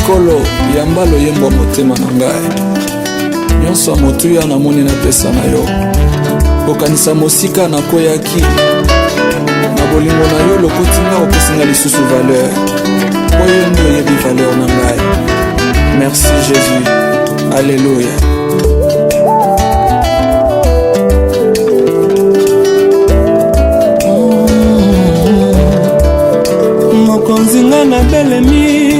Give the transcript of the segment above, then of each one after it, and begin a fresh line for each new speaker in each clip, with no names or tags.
Nkolo yambalo yembo motema na ngai. Nyonso motuya na moni na pesa na yo. Bokanisa mosika na koyaki. Na bolingo na yo lokotinga opesinga lisusu valeur. Oyo ndio yebi valeur na ngai. Merci Jésus. Alléluia.
Mokonzinga na belemi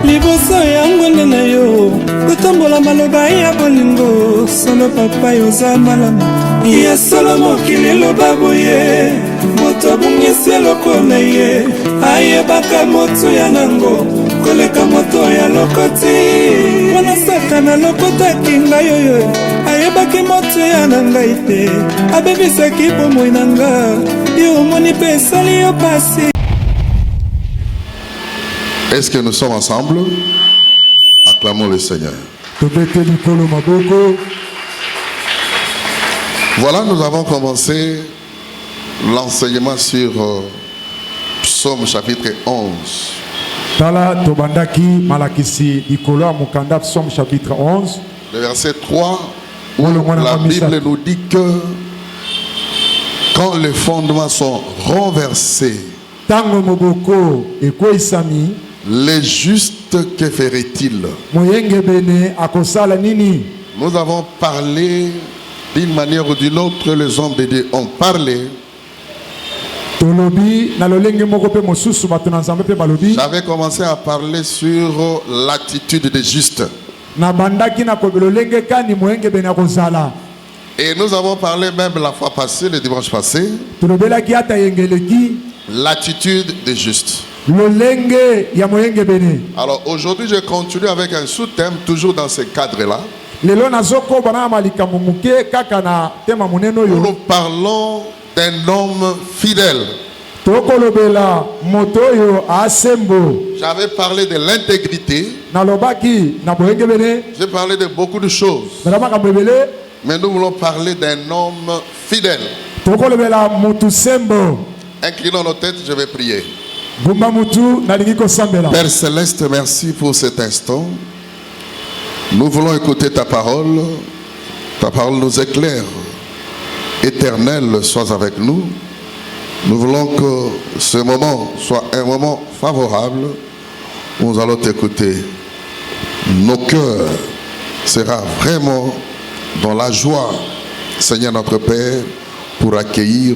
liboso yango nde na yo kotambola maloba ya bolingo solo papa yoza malamu ya solo mokili eloba boye moto abungisi eloko na ye ayebaka moto ya nango koleka moto ya lokoti wana saka na lokotaki ngai oyo ayebaki moto ya na ngai te abebisaki bomoi na nga yo omoni mpe esali yo pasi.
Est-ce que nous sommes ensemble? Acclamons le Seigneur. Voilà, nous avons commencé l'enseignement sur Psaume chapitre 11. Le verset 3, où la Bible nous dit que quand les fondements sont renversés, les justes, que ferait-il? Nous avons parlé d'une manière ou d'une autre, les hommes de Dieu ont parlé. J'avais commencé à parler sur l'attitude des justes. Et nous avons parlé même la fois passée, le dimanche passé, l'attitude des justes. Alors aujourd'hui, je continue avec un sous-thème, toujours dans ce cadre-là. Nous parlons d'un homme fidèle. J'avais parlé de l'intégrité. J'ai parlé de beaucoup de choses. Mais nous voulons parler d'un homme fidèle. Inclinons nos têtes, je vais prier. Père Céleste, merci pour cet instant. Nous voulons écouter ta parole. Ta parole nous éclaire. Éternel, sois avec nous. Nous voulons que ce moment soit un moment favorable. Nous allons t'écouter. Nos cœurs seront vraiment dans la joie, Seigneur notre Père, pour accueillir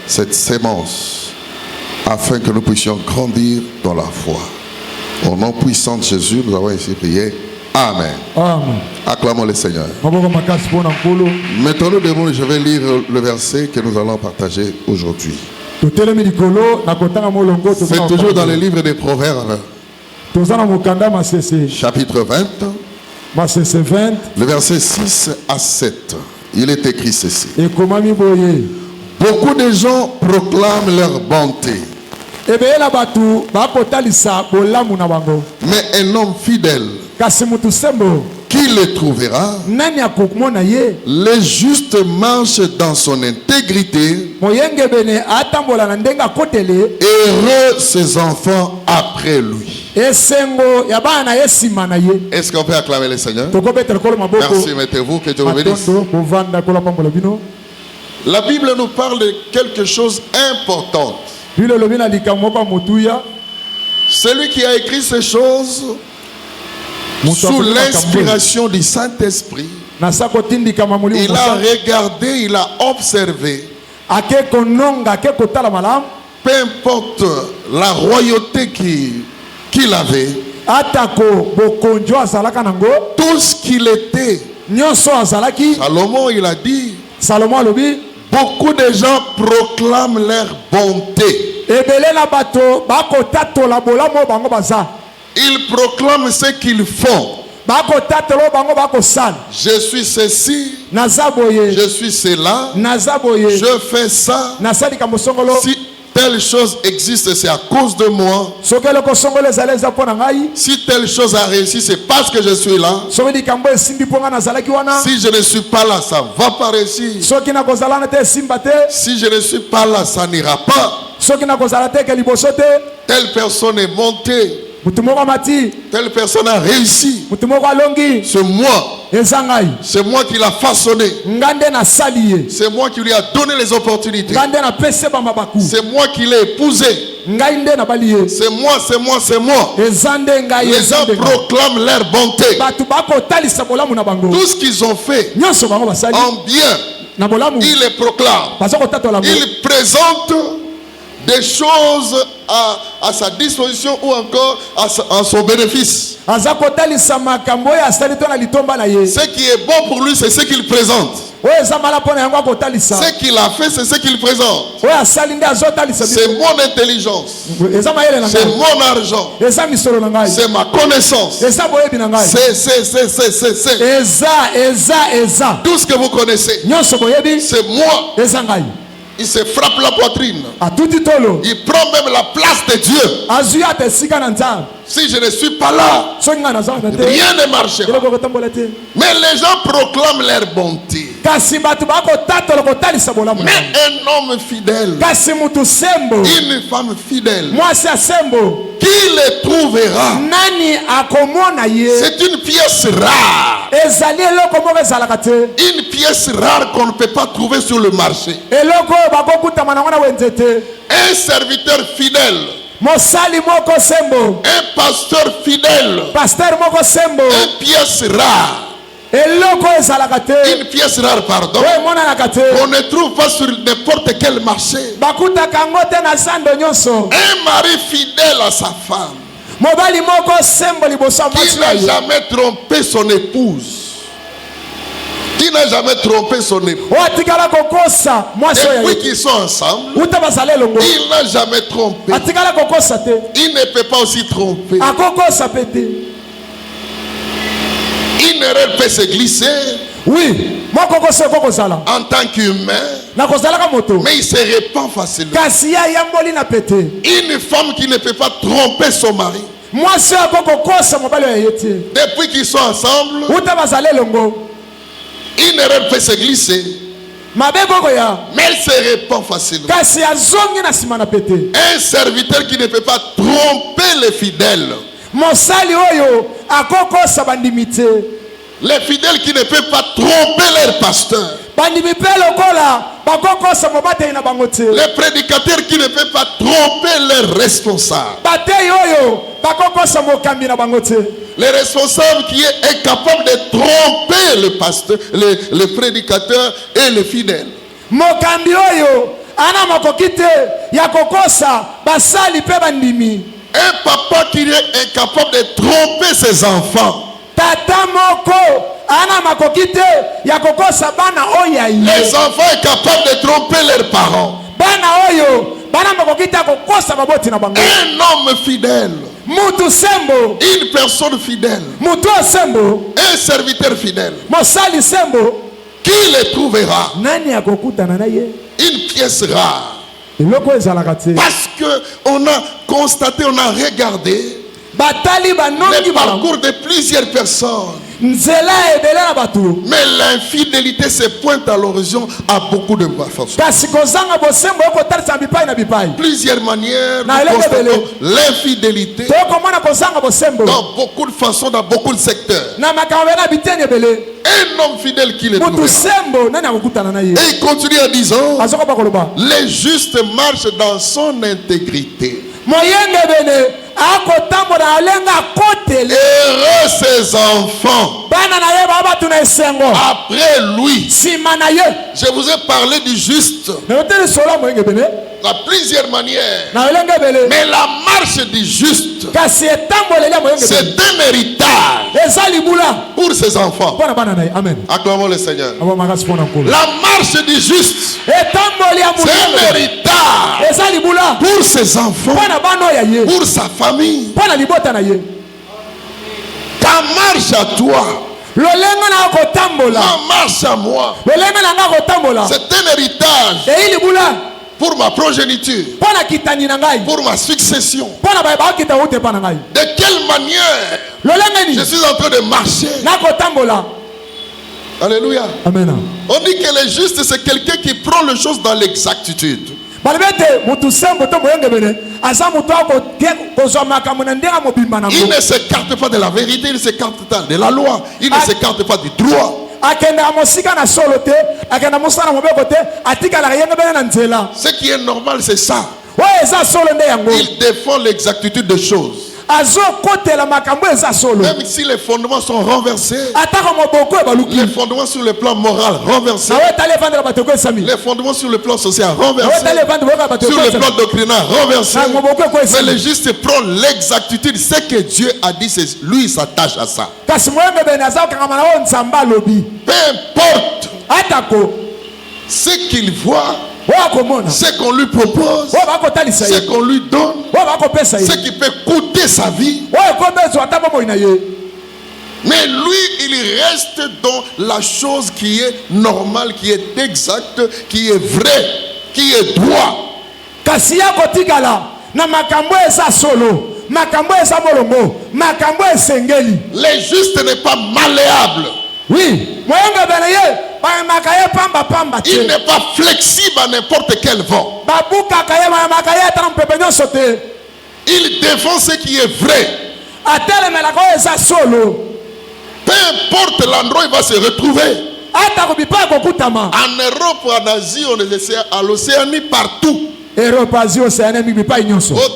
cette sémence, afin que nous puissions grandir dans la foi. Au nom puissant de Jésus, nous avons ainsi prié. Amen. Amen. Acclamons le Seigneur. Mettons-nous debout, je vais lire le verset que nous allons partager aujourd'hui. C'est toujours dans le livre des Proverbes, chapitre 20, le verset 6 à 7. Il est écrit ceci. Beaucoup de gens proclament leur bonté, mais un homme fidèle, qui le trouvera? Les justes marchent dans son intégrité. Heureux ses enfants après lui. Est-ce qu'on peut acclamer le Seigneur? Merci, mettez-vous, que Dieu vous bénisse. La Bible nous parle de quelque chose d'important. Celui qui a écrit ces choses sous l'inspiration du Saint-Esprit, il a regardé, il a observé. Peu importe la royauté qu'il avait, tout ce qu'il était. Salomon, il a dit, beaucoup de gens proclament leur bonté. Ils proclament ce qu'ils font. Je suis ceci, je suis cela, je fais ça. Si telle chose existe, c'est à cause de moi. Si telle chose a réussi, c'est parce que je suis là. Si je ne suis pas là, ça ne va pas réussir. Si je ne suis pas là, ça n'ira pas. Telle personne est montée. Telle personne a réussi. C'est moi qui l'a façonné. C'est moi qui lui a donné les opportunités. C'est moi qui l'ai épousé. C'est moi. Les gens proclament leur bonté. Tout ce qu'ils ont fait en bien, ils les proclament. Ils présentent des choses à sa disposition ou encore à son bénéfice. Ce qui est bon pour lui, c'est ce qu'il présente. Ce qu'il a fait, c'est ce qu'il présente. C'est mon intelligence. C'est mon argent. C'est ma connaissance. C'est. Tout ce que vous connaissez, c'est moi. Il se frappe la poitrine. Il prend même la place de Dieu. Si je ne suis pas là, rien ne marchera. Mais les gens proclament leur bonté. Mais un homme fidèle, une femme fidèle, qui le trouvera? C'est une pièce rare. Une pièce rare qu'on ne peut pas trouver sur le marché. Un serviteur fidèle, un pasteur fidèle, une pièce rare. Une pièce rare, pardon, on ne trouve pas sur n'importe quel marché. Un mari fidèle à sa femme, qui n'a jamais trompé son épouse. Qui n'a jamais trompé son épouse. Depuis qu'ils sont ensemble, il n'a jamais trompé. Il ne peut pas aussi tromper. Une erreur peut se glisser. En tant qu'humain, mais il se répand facilement. Une femme qui ne peut pas tromper son mari, depuis qu'ils sont ensemble, une erreur peut se glisser, mais elle se répand facilement. Un serviteur qui ne peut pas tromper les fidèles, les fidèles qui ne peuvent pas tromper leur pasteur, les prédicateurs qui ne peuvent pas tromper leurs responsables, les responsables qui est incapable de tromper le pasteur, les prédicateurs et les fidèles. Un papa qui est incapable de tromper ses enfants. Les enfants sont capables de tromper leurs parents. Un homme fidèle, une personne fidèle, un serviteur fidèle, qui le trouvera? Une pièce rare. Parce qu'on a constaté, on a regardé le parcours de plusieurs personnes. Mais l'infidélité se pointe à l'horizon à beaucoup de façons. Plusieurs manières de constater l'infidélité dans beaucoup de façons, dans beaucoup de secteurs. Un homme fidèle qui le trouvera. Et il continue en disant: les justes marchent dans son intégrité. Heureux ses enfants après lui. Je vous ai parlé du juste à plusieurs manières. Mais la marche du juste, c'est un héritage pour ses enfants. Acclamons le Seigneur. La marche du juste, c'est un héritage pour ses enfants, pour sa famille. Ta marche à toi, ma marche à moi, c'est un héritage pour ma progéniture, pour ma succession. De quelle manière je suis en train de marcher? Alléluia. Amen. On dit que le juste, c'est quelqu'un qui prend les choses dans l'exactitude. Il ne s'écarte pas de la vérité, il ne s'écarte pas de la loi, il ne s'écarte pas du droit. Ce qui est normal, c'est ça. Il défend l'exactitude des choses. Même si les fondements sont renversés, les fondements sur le plan moral renversés, les fondements sur le plan social renversés, sur le plan doctrinal renversé, mais le juste prend l'exactitude. Ce que Dieu a dit, c'est lui s'attache à ça. Peu importe ce qu'il voit, ce qu'on lui propose, ce qu'on lui donne, ce qui peut coûter sa vie. Mais lui, il reste dans la chose qui est normale, qui est exacte, qui est vraie, qui est droit. Le juste n'est pas malléable.
Oui.
Il n'est pas flexible à n'importe quel vent. Il défend ce qui est vrai. Peu importe l'endroit où il va se retrouver. En Europe, en Asie, à l'Océanie, partout. Au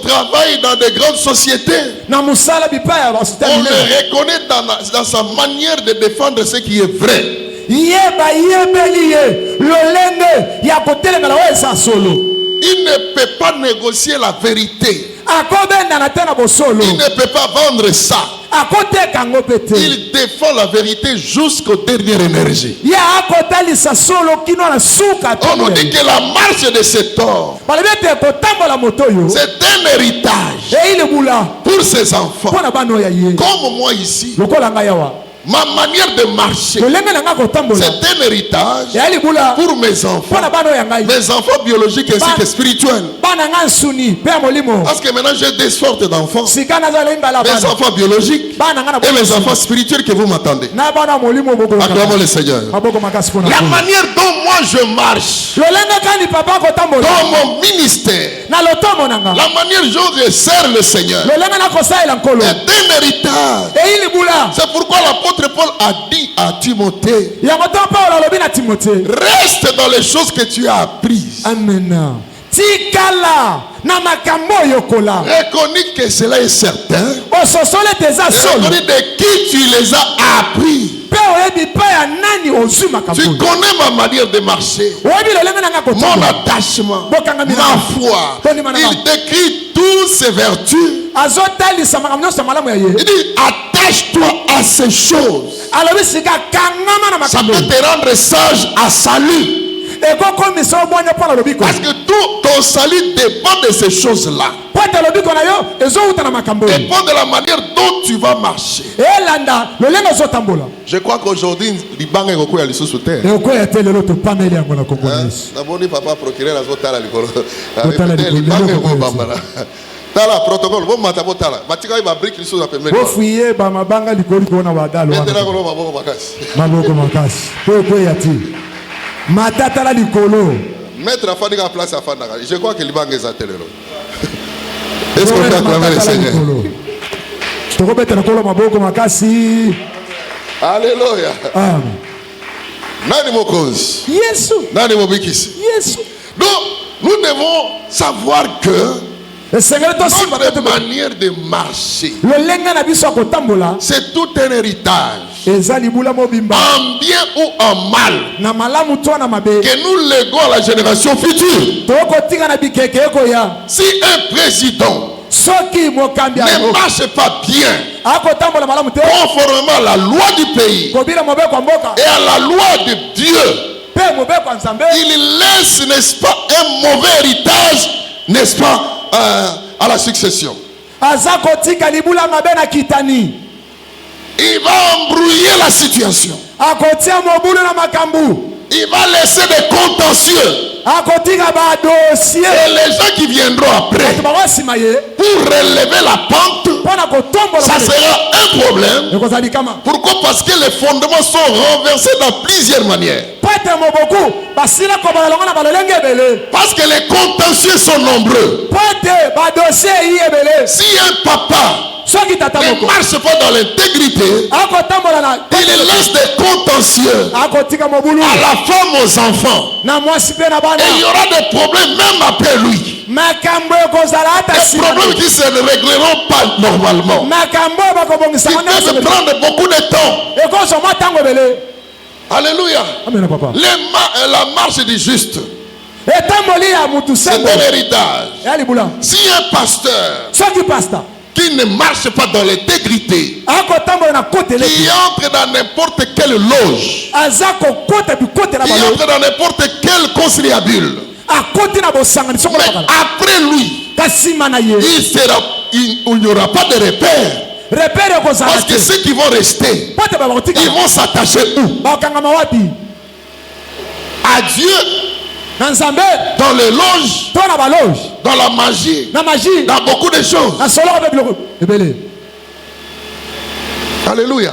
travail, dans de grandes sociétés, on le reconnaît dans sa manière de défendre ce qui est vrai. Il ne peut pas négocier la vérité. Il ne peut pas vendre ça. Il défend la vérité jusqu'aux dernières énergies. On nous dit que la marche de cet homme, c'est un héritage pour ses enfants. Comme moi ici, ma manière de marcher, c'est un héritage pour mes enfants biologiques ainsi que spirituels. Parce que maintenant j'ai des sortes d'enfants, mes enfants biologiques et mes enfants spirituels que vous m'attendez. Acclamons le Seigneur. La manière dont moi je marche dans mon ministère, la manière dont je sers le Seigneur est un héritage. C'est pourquoi l'apôtre Paul a dit à Timothée, reste dans les choses que tu as apprises.
Amen.
Reconnais que cela est certain. Reconnais de qui tu les as appris. Tu connais ma manière de marcher, mon attachement, ma foi. Il décrit toutes ses vertus. Il dit attache-toi à ces choses. Ça peut te rendre sage à salut. Parce que tout ton salut dépend de ces choses-là. Dépend de la manière dont tu vas marcher. Je crois qu'aujourd'hui, Liban est recouvert à l'issue sous terre. D'abord, papa procureur à Zotala. Tala protocole, vous m'avez dit tala. Matika il va briquer les choses à permettre.
Vous fouillez, bah ma banga likori kona wadalo.
Maintenant on va voir makasi.
Maboko makasi. Quoi yati? Matata la likolo.
Mettre Afani en place Afana. Je crois que Liban est à télé. Est-ce qu'on peut acclamer le Seigneur?
Je te remets le kolo maboko makasi.
Alléluia.
Amen.
Nani mokozi?
Yesu.
Nani mobikisi?
Yesu.
Donc nous devons savoir que notre manière de marcher, c'est tout un héritage, en bien ou en mal, que nous léguons à la génération future. Si un président ne marche pas bien conformément à la loi du pays et à la loi de Dieu, il laisse, n'est-ce pas, un mauvais héritage, n'est-ce pas, à la succession. Il va embrouiller la situation. Il va laisser des contentieux. Et les gens qui viendront après pour relever la pente, ça sera un problème. Pourquoi? Parce que les fondements sont renversés dans plusieurs manières. Parce que les contentieux sont nombreux. Si un papa ne marche pas dans l'intégrité, il laisse des contentieux à la femme, aux enfants. Et il y aura des problèmes même après lui. Des problèmes qui ne se régleront pas normalement. Qui peuvent prendre beaucoup de temps. Alléluia. La marche du juste, c'est un héritage. Si un pasteur qui ne marche pas dans l'intégrité, qui entre dans n'importe quelle loge, qui entre dans n'importe quel conciliabule, mais après lui, il n'y aura pas de repère. Parce que ceux qui vont rester, ils vont s'attacher où? À Dieu, dans les loges, dans la magie, dans beaucoup de choses. Alléluia.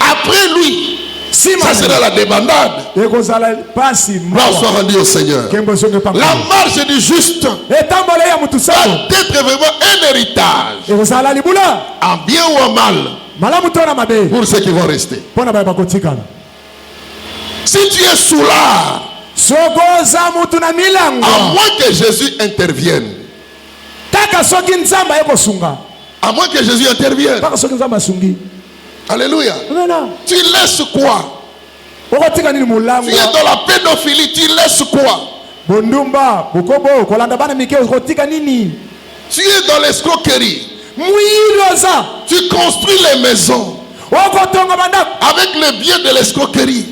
Après lui, ça sera la débandade. Gloire soit rendue au Seigneur. La marche du juste va être vraiment un héritage, en bien ou en mal, pour ceux qui vont rester. Si tu es soulard, à moins que Jésus intervienne, à moins que Jésus intervienne, alléluia, tu laisses quoi? Tu es dans la pédophilie, tu laisses quoi? Tu es dans l'escroquerie, tu construis les maisons avec le bien de l'escroquerie.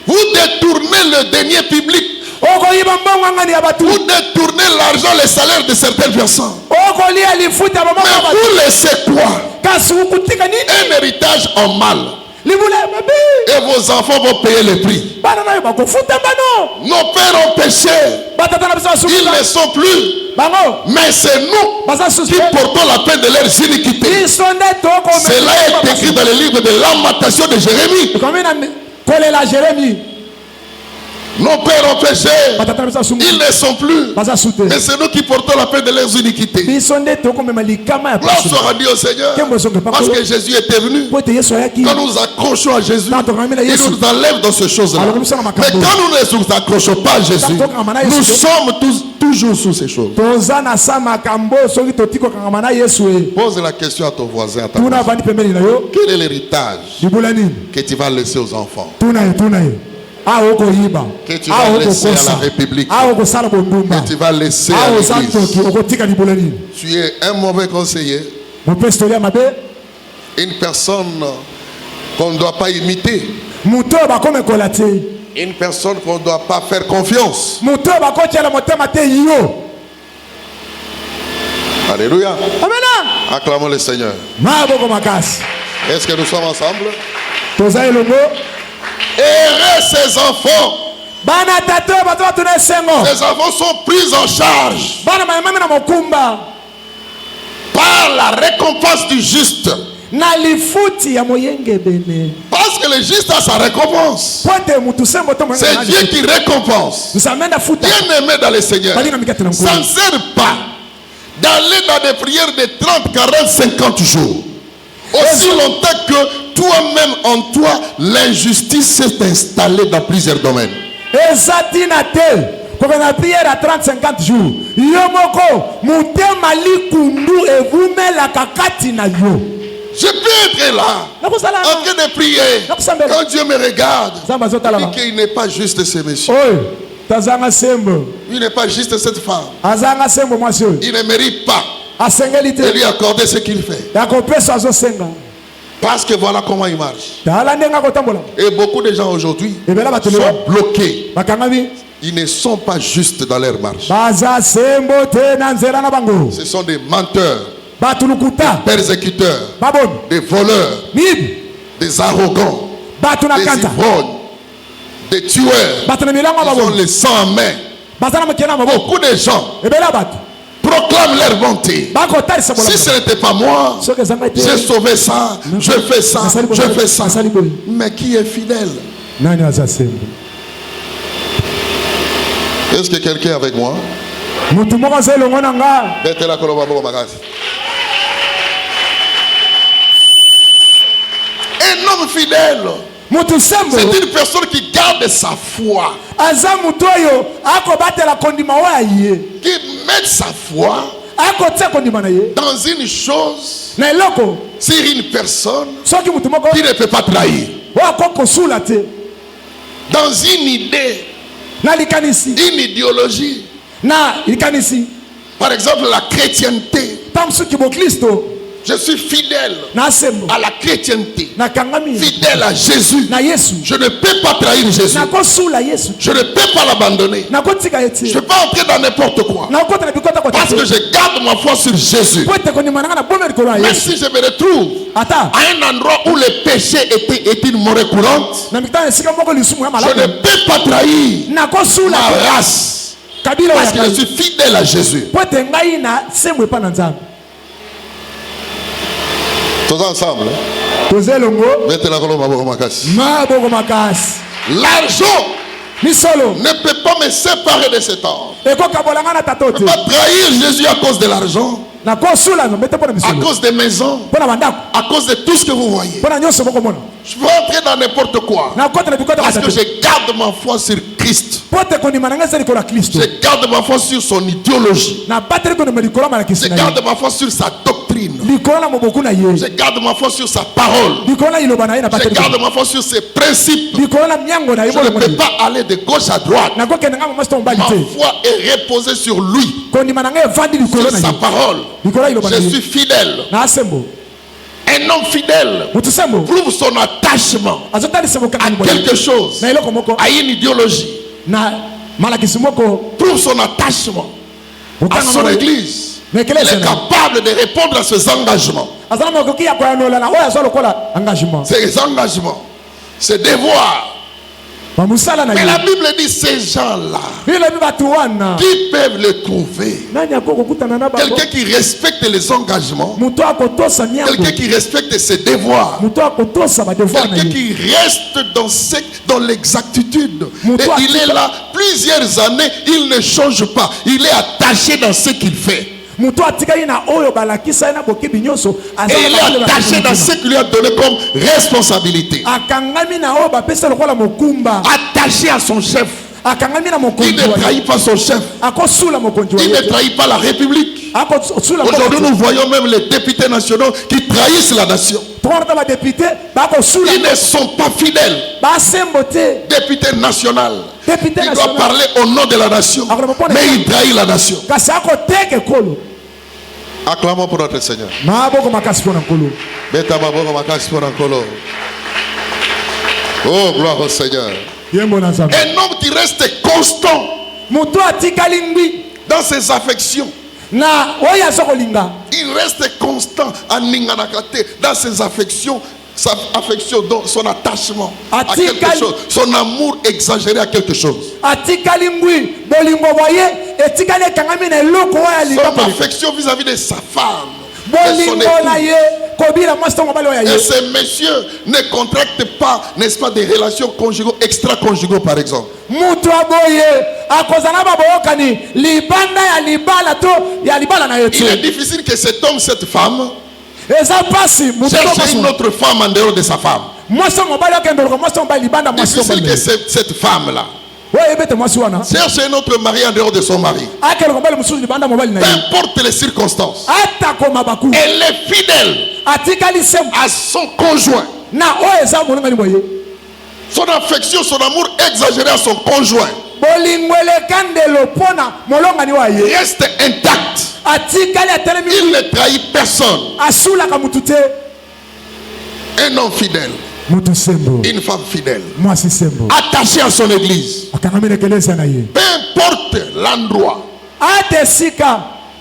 Vous détournez le denier public. Vous détournez l'argent, les salaires de certaines personnes. Mais vous laissez quoi? Un héritage en mal. Et vos enfants vont payer le prix. Nos pères ont péché, ils ne sont plus. Mais c'est nous qui portons la peine de leurs iniquités. Cela est écrit dans le livre de Lamentation de Jérémie. Nos pères ont péché, ils ne sont plus. Mais c'est nous qui portons la peine de leurs iniquités. Gloire soit rendue au Seigneur. Parce que Jésus était venu. Quand nous accrochons à Jésus, il nous enlève dans ces choses-là. Mais quand nous ne nous accrochons pas à Jésus, nous sommes toujours sous ces choses. Pose la question à ton voisin, à ta voisine. Quel est l'héritage que tu vas laisser aux enfants? Que tu vas laisser à la République, que tu vas laisser à l'Église. Tu es un mauvais conseiller, une personne qu'on ne doit pas imiter, une personne qu'on ne doit pas faire confiance. Alléluia. Acclamons le Seigneur. Est-ce que nous sommes ensemble? Errer ses enfants. Ses enfants sont pris en charge par la récompense du juste. Parce que le juste a sa récompense. C'est Dieu qui récompense. Bien aimé dans le Seigneur, ça ne sert pas d'aller dans des prières de 30, 40, 50 jours. Aussi longtemps que toi-même en toi, l'injustice s'est installée dans plusieurs domaines.
prière à 30-50 jours.
Je peux être là, en train de prier. Quand Dieu me regarde, il dit qu'il n'est pas juste ce monsieur. Il n'est pas juste cette femme. Il ne mérite pas de lui accorder ce qu'il fait. Parce que voilà comment il marche. Et beaucoup de gens aujourd'hui sont bloqués. Ils ne sont pas justes dans leur marche. Ce sont des menteurs, des persécuteurs, des voleurs, des arrogants, des ivrognes, des tueurs, ils ont le sang en main. Beaucoup de gens proclament leur bonté. Si ce n'était pas moi, j'ai sauvé ça, je fais ça, je fais ça. Mais qui est fidèle? Est-ce que quelqu'un est avec moi? Un homme fidèle, c'est une personne qui garde sa foi, qui met sa foi dans une chose, sur une personne qui ne peut pas trahir, dans une idée, une idéologie. Par exemple, la chrétienté. Je suis fidèle à la chrétienté, fidèle à Jésus. Je ne peux pas trahir Jésus. Je ne peux pas l'abandonner. Je ne peux pas entrer dans n'importe quoi. Parce que je garde ma foi sur Jésus. Même si je me retrouve à un endroit où le péché est une monnaie courante, je ne peux pas trahir ma race. Parce que je suis fidèle à Jésus. Tous ensemble. L'argent ne peut pas me séparer de cet homme. Je ne peux pas trahir Jésus à cause de l'argent, à cause des maisons, à cause de tout ce que vous voyez. Je peux entrer dans n'importe quoi parce que je garde ma foi sur Christ. Je garde ma foi sur son idéologie. Je garde ma foi sur sa doctrine. Je garde ma foi sur sa parole. Je garde ma foi sur ses principes. Je ne peux pas aller de gauche à droite. Ma foi est reposée sur lui, sur sa parole. Je suis fidèle. Un homme fidèle prouve son attachement à quelque chose, à une idéologie. Prouve son attachement à son église. Il est capable de répondre à ses engagements. Ses engagements, ses devoirs. Mais la Bible dit ces gens-là, qui peuvent le trouver? Quelqu'un qui respecte les engagements, quelqu'un qui respecte ses devoirs, quelqu'un qui reste dans l'exactitude. Et il est là plusieurs années, il ne change pas, il est attaché dans ce qu'il fait. Et il est attaché dans ce qu'il lui a donné comme responsabilité. Attaché à son chef. Il ne trahit pas son chef. Il ne trahit pas la République. Aujourd'hui, nous voyons même les députés nationaux qui trahissent la nation. Ils ne sont pas fidèles. Député national, il doit parler au nom de la nation, mais il trahit la nation. Acclamons pour notre Seigneur. Oh, gloire au Seigneur. Un homme qui reste constant dans ses affections. Il reste constant dans ses affections, sa affection, son attachement à quelque chose, son amour exagéré à quelque chose. Son affection vis-à-vis de sa femme, de son époux. Et ces messieurs ne contractent pas, n'est-ce pas, des relations conjugaux, extra-conjugaux par exemple. Il est difficile que cet homme, cette femme, cherche une autre femme en dehors de sa femme. Difficile que cette femme-là cherche un autre mari en dehors de son mari. Peu importe les circonstances, elle est fidèle à son conjoint. Son affection, son amour exagéré à son conjoint reste intact. Il ne trahit personne. Un homme fidèle, une femme fidèle, attachée à son église. Peu importe l'endroit,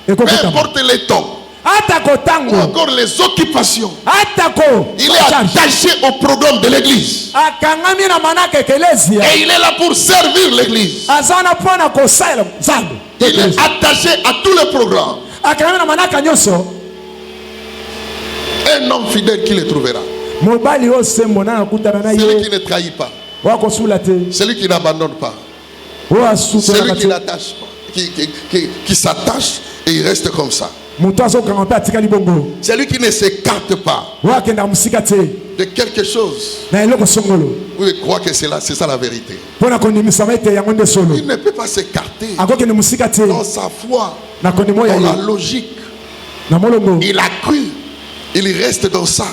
peu importe les temps, ou encore les occupations. Il est attaché au programme de l'église. Et il est là pour servir l'église. Il est attaché à tous les programmes. Un homme fidèle qui le trouvera. Celui qui ne trahit pas. Celui qui n'abandonne pas. Celui qui n'attache pas. Qui s'attache et il reste comme ça. Celui qui ne s'écarte pas de quelque chose. Oui, crois que c'est ça la vérité. Il ne peut pas s'écarter dans sa foi, dans la logique. Il a cru. Il reste dans ça.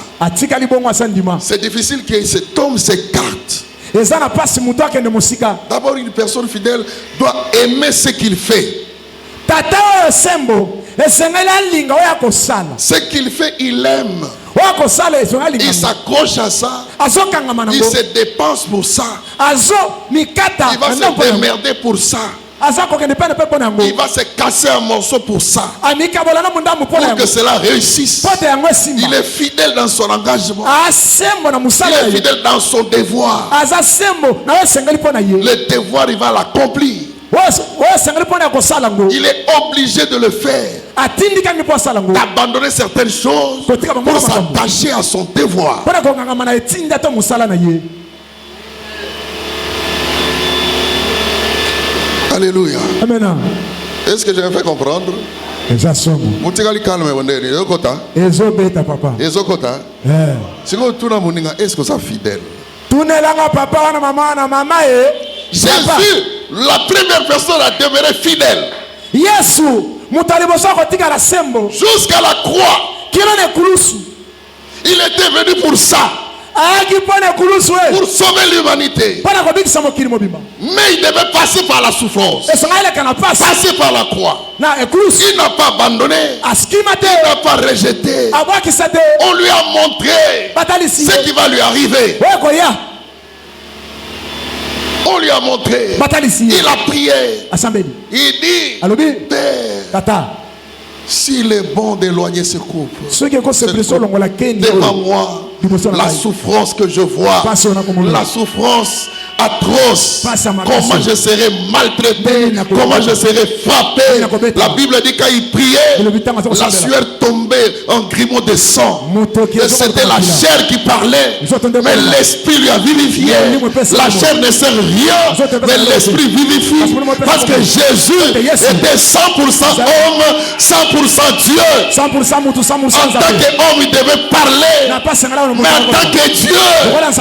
C'est difficile que cet homme s'écarte. D'abord, une personne fidèle doit aimer ce qu'il fait. Ce qu'il fait, il aime. Il s'accroche à ça. Il se dépense pour ça. Il va se démerder pour ça. Il va se casser un morceau pour ça. Pour que cela réussisse. Il est fidèle dans son engagement. Il est fidèle dans son devoir. Le devoir, il va l'accomplir. Il est obligé de le faire. D'abandonner certaines choses pour s'attacher à son devoir. Alléluia. Amen. Est-ce que je vais faire comprendre? Est-ce que ça fidèle? Jésus, la première personne à demeurer fidèle. Jusqu'à la croix. Il était venu pour ça. Pour sauver l'humanité. Mais il devait passer par la souffrance. Passer par la croix. Il n'a pas abandonné. Il n'a pas rejeté. On lui a montré ce qui va lui arriver. On lui a montré. Il a prié. Il dit, Père, s'il est bon d'éloigner ce couple devant moi, la souffrance que je vois, la souffrance atroce, comment je serai maltraité, comment je serai frappé. La Bible dit quand il priait, la sueur tombait en grumeaux de sang. Et c'était la chair qui parlait, mais l'esprit lui a vivifié. La chair ne sert rien, mais l'esprit vivifie. Parce que Jésus était 100% homme, 100% Dieu. En tant qu'homme, il devait parler. Mais en tant que Dieu,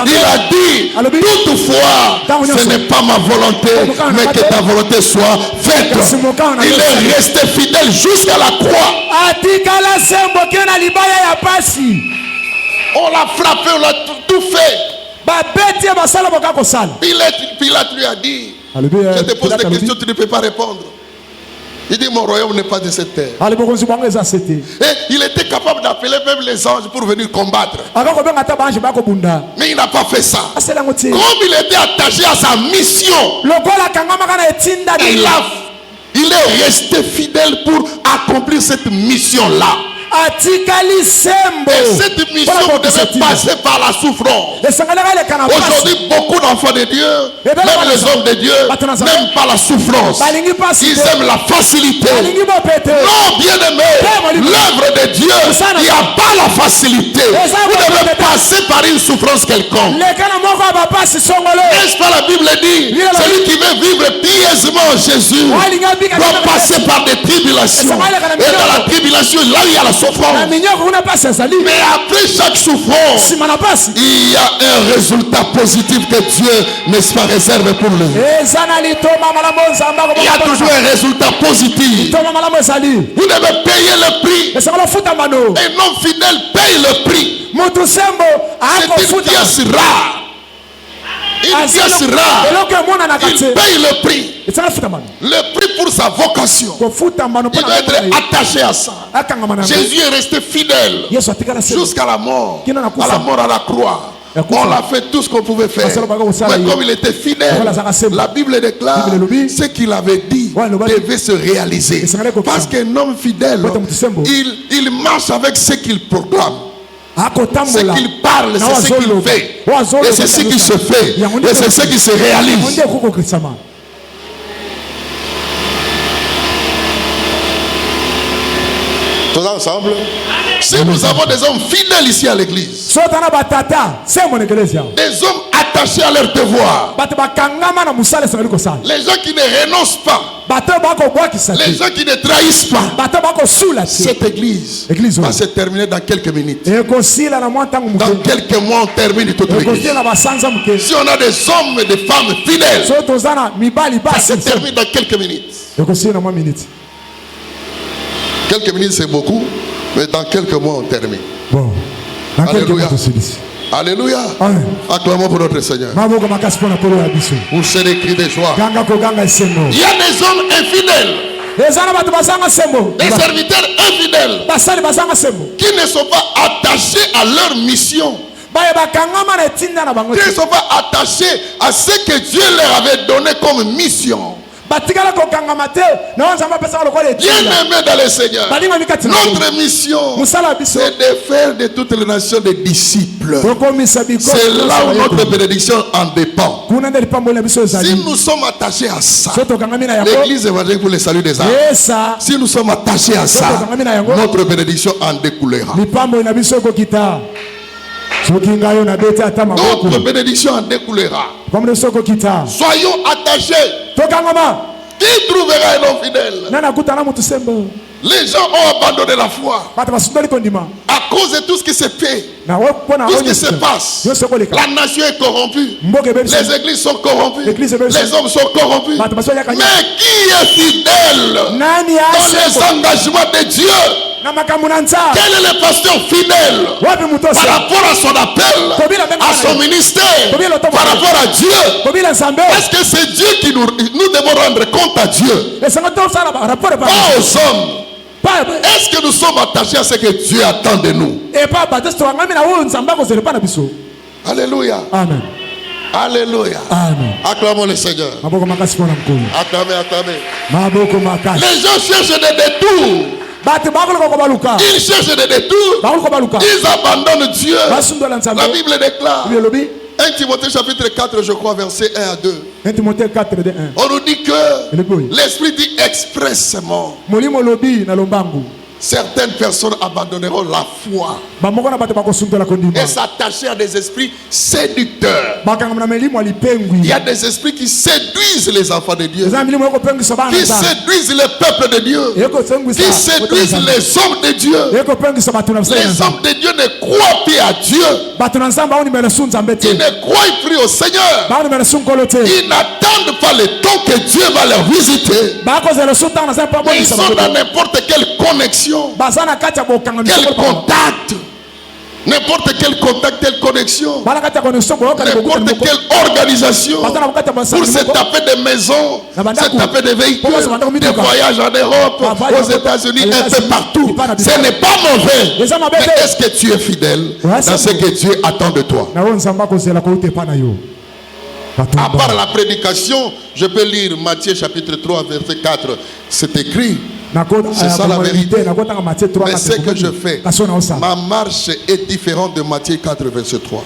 il a dit, toutefois, ce n'est pas ma volonté, mais que ta volonté soit faite. Il est resté fidèle jusqu'à la croix. On l'a frappé, on l'a tout fait. Pilate lui a dit, je te pose des questions, tu ne peux pas répondre. Il dit, mon royaume n'est pas de cette terre. Et il était capable d'appeler même les anges pour venir combattre. Mais il n'a pas fait ça. Comme il était attaché à sa mission, il est resté fidèle pour accomplir cette mission-là. Et cette mission devait passer par la souffrance. Aujourd'hui, beaucoup d'enfants de Dieu, même les hommes de Dieu, n'aiment pas la souffrance. Ils aiment la facilité. Non, bien-aimé, l'œuvre de Dieu, il n'y a pas la facilité. Vous devez passer par une souffrance quelconque. N'est-ce pas la Bible dit, celui qui veut vivre pieusement Jésus doit passer par des tribulations. Et dans la tribulation, là il y a la souffrance. Mais après chaque souffrance, il y a un résultat positif que Dieu, n'est-ce pas, réserve pour lui. Il y a toujours un résultat positif. Vous devez payer le prix. Un homme fidèle paye le prix. C'est une pièce rare. Une pièce rare. Il paye le prix. Le prix pour sa vocation. Il doit être attaché à ça. Jésus est resté fidèle jusqu'à la mort. À la mort à la croix. On a fait tout ce qu'on pouvait faire. Mais comme il était fidèle, la Bible déclare ce qu'il avait dit devait se réaliser. Parce qu'un homme fidèle, il marche avec ce qu'il proclame. Ce qu'il parle, c'est ce qu'il fait. Et c'est ce qui se fait. Et c'est ce qui se réalise. Tous ensemble. Si nous avons des hommes fidèles ici à l'église, des hommes attachés à leur devoir, les gens qui ne renoncent pas, les gens qui ne trahissent pas, cette église va se terminer dans quelques minutes. Dans quelques mois, on termine toute l'église. Si on a des hommes et des femmes fidèles, ça se termine dans quelques minutes. Quelques minutes, c'est beaucoup, mais dans quelques mois, on termine.
Bon.
Alléluia. Alléluia. Acclamons pour notre Seigneur. Pour ces cris de joie. Il y a des hommes infidèles, des serviteurs infidèles qui ne sont pas attachés à leur mission. Qui ne sont pas attachés à ce que Dieu leur avait donné comme mission. Bien-aimés dans le Seigneur, notre mission, c'est de faire de toutes les nations des disciples. C'est là où notre bénédiction en dépend. Si nous sommes attachés à ça, l'église évangélique pour le salut des âmes, si nous sommes attachés à ça, notre bénédiction en découlera. Notre bénédiction en découlera. Soyons attachés. Qui trouvera un homme fidèle? Les gens ont abandonné la foi à cause de tout ce qui se fait, tout ce qui se passe. La nation est corrompue, les églises sont corrompues, les hommes sont corrompus. Mais qui est fidèle dans les engagements de Dieu? Quel est le pasteur fidèle par rapport à son appel, à son ministère, par rapport à Dieu? Est-ce que c'est Dieu qui nous devons rendre compte à Dieu, pas aux hommes? Est-ce que nous sommes attachés à ce que Dieu attend de nous? Alléluia. Amen. Alléluia. Amen. Acclamons le Seigneur. Acclamez, acclamez. Les gens cherchent des détours. Ils cherchent des détours. Ils abandonnent Dieu. La Bible déclare, 1 Timothée chapitre 4, je crois, verset 1 à 2.
1 Timothée 4, de 1.
On nous dit que l'Esprit dit expressément, certaines personnes abandonneront la foi et s'attacher à des esprits séducteurs. Il y a des esprits qui séduisent les enfants de Dieu, qui séduisent le peuple de Dieu, qui séduisent les hommes de Dieu. Les hommes de Dieu ne croient plus à Dieu. Ils ne croient plus au Seigneur. Ils n'attendent pas le temps que Dieu va leur visiter. Mais ils sont dans n'importe quelle connexion, quel contact, n'importe quel contact, quelle connexion, n'importe quelle organisation, pour se taper des maisons, se taper des véhicules, des voyages en Europe, aux États-Unis, un peu partout. Ce n'est pas mauvais. Mais est-ce que tu es fidèle dans ce que Dieu attend de toi? À part la prédication, je peux lire Matthieu chapitre 3, verset 4. C'est écrit. C'est ça la vérité. Mais ce que je fais, ma marche est différente de Matthieu 4, verset 3.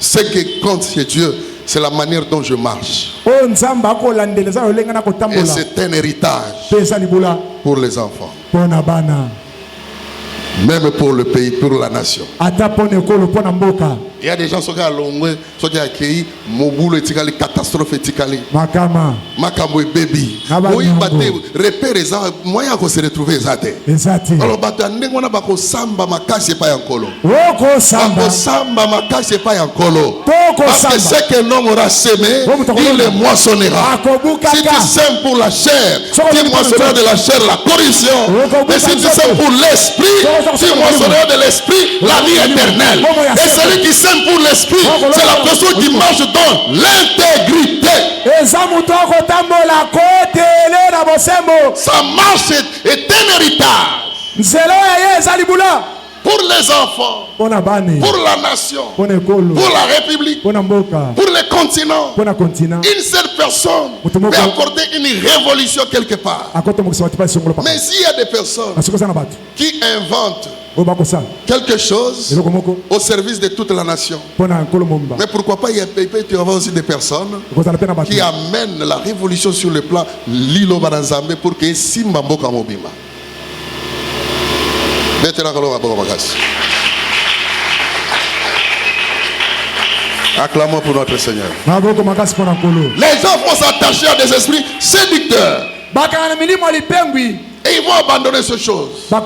Ce qui compte chez Dieu, c'est la manière dont je marche. Et c'est un héritage pour les enfants. Même pour le pays, pour la nation. Il y a des gens qui sont accueillis, Mobulo etikali, catastrophe etikali. Makambo et baby. Oui, repère les gens, moyen qu'on se retrouve ezate. Alors, batandengona bako samba makasi pa yankolo. Bako samba makasi pa yankolo. Parce que ce que l'homme aura semé, il le moissonnera. Si tu sèmes pour la chair, tu moissonneras de la chair la corruption. Mais si tu sèmes pour l'esprit, tu moissonneras de l'esprit la vie éternelle. Et celui qui sème pour l'esprit, c'est la personne qui marche dans l'intégrité. Sa marche est un héritage. pour les enfants, pour la nation, pour la République, pour les continents. Une seule personne peut apporter une révolution quelque part. Mais s'il y a des personnes qui inventent quelque chose au service de toute la nation, mais pourquoi pas il peut y avoir aussi des personnes qui amènent la révolution sur le plan Lilo Barazambe pour que Simba Mboka Mobima. Acclamons pour notre Seigneur. Les gens vont s'attacher à des esprits séducteurs. Et ils vont abandonner ces choses. Les gens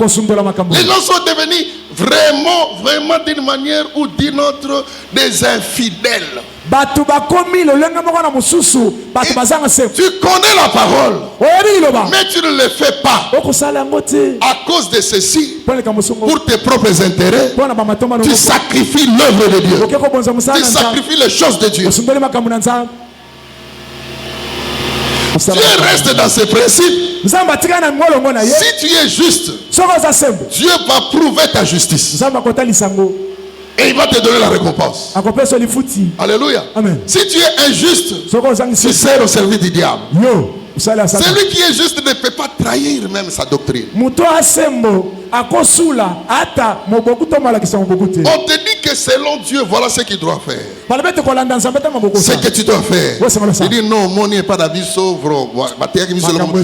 sont devenus vraiment d'une manière ou d'une autre des infidèles. Et tu connais la parole, mais tu ne le fais pas à cause de ceci. Pour tes propres intérêts, tu sacrifies l'œuvre de Dieu, tu sacrifies les choses de Dieu. Dieu reste dans ses principes. Si tu es juste, Dieu va prouver ta justice et il va te donner la récompense. Alléluia. Amen. Si tu es injuste, tu sers au service du diable. Celui qui est juste ne peut pas trahir même sa doctrine. On te dit que selon Dieu, voilà ce qu'il doit faire. Ce que tu dois faire. Il dit non, mon n'est pas d'avis sauvre.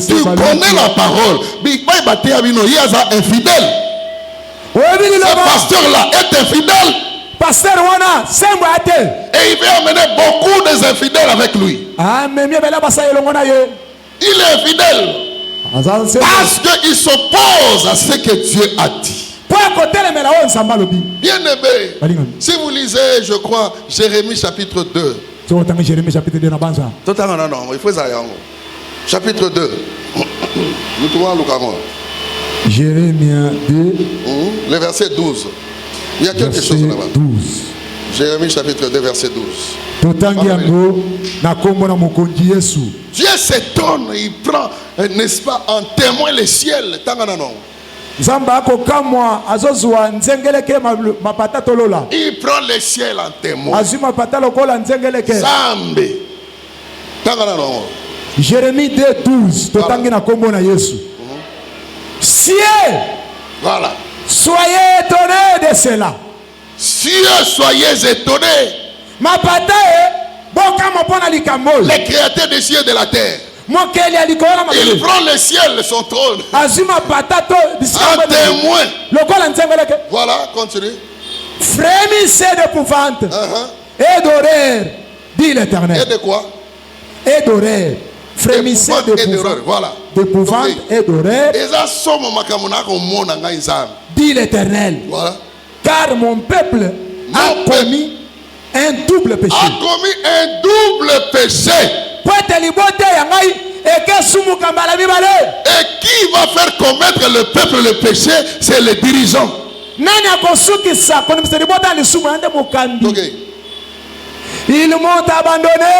Tu connais la parole. Il est infidèle. Ce pasteur-là est infidèle. Et il veut amener beaucoup des infidèles avec lui. Il est infidèle parce qu'il s'oppose à ce que Dieu a dit. Bien aimé, si vous lisez, je crois, Jérémie chapitre 2. Non, il faut ça. Chapitre 2. Nous trouvons le caron.
Jérémie 2.
Le verset 12. Il y a quelque chose là-bas. Jérémie chapitre 2, verset 12. Dieu s'étonne, il prend, n'est-ce pas, en témoin les ciels. Il prend les ciels en témoin.
Jérémie 2, 12.
Voilà.
Soyez étonnés de cela.
Cieux, soyez étonnés. Les créateurs des cieux et de la terre. Il prend le ciel, son trône, en témoin. Voilà, continue.
Frémissez d'épouvante et d'horreur, dit l'Éternel.
Et de quoi?
Et d'horreur. Frémissez d'épouvante et d'horreur, dit l'Éternel. Voilà. Car mon peuple a commis un double péché.
A commis un double péché. Et qui va faire commettre le peuple le péché? C'est les dirigeants. Okay.
Ils m'ont abandonné,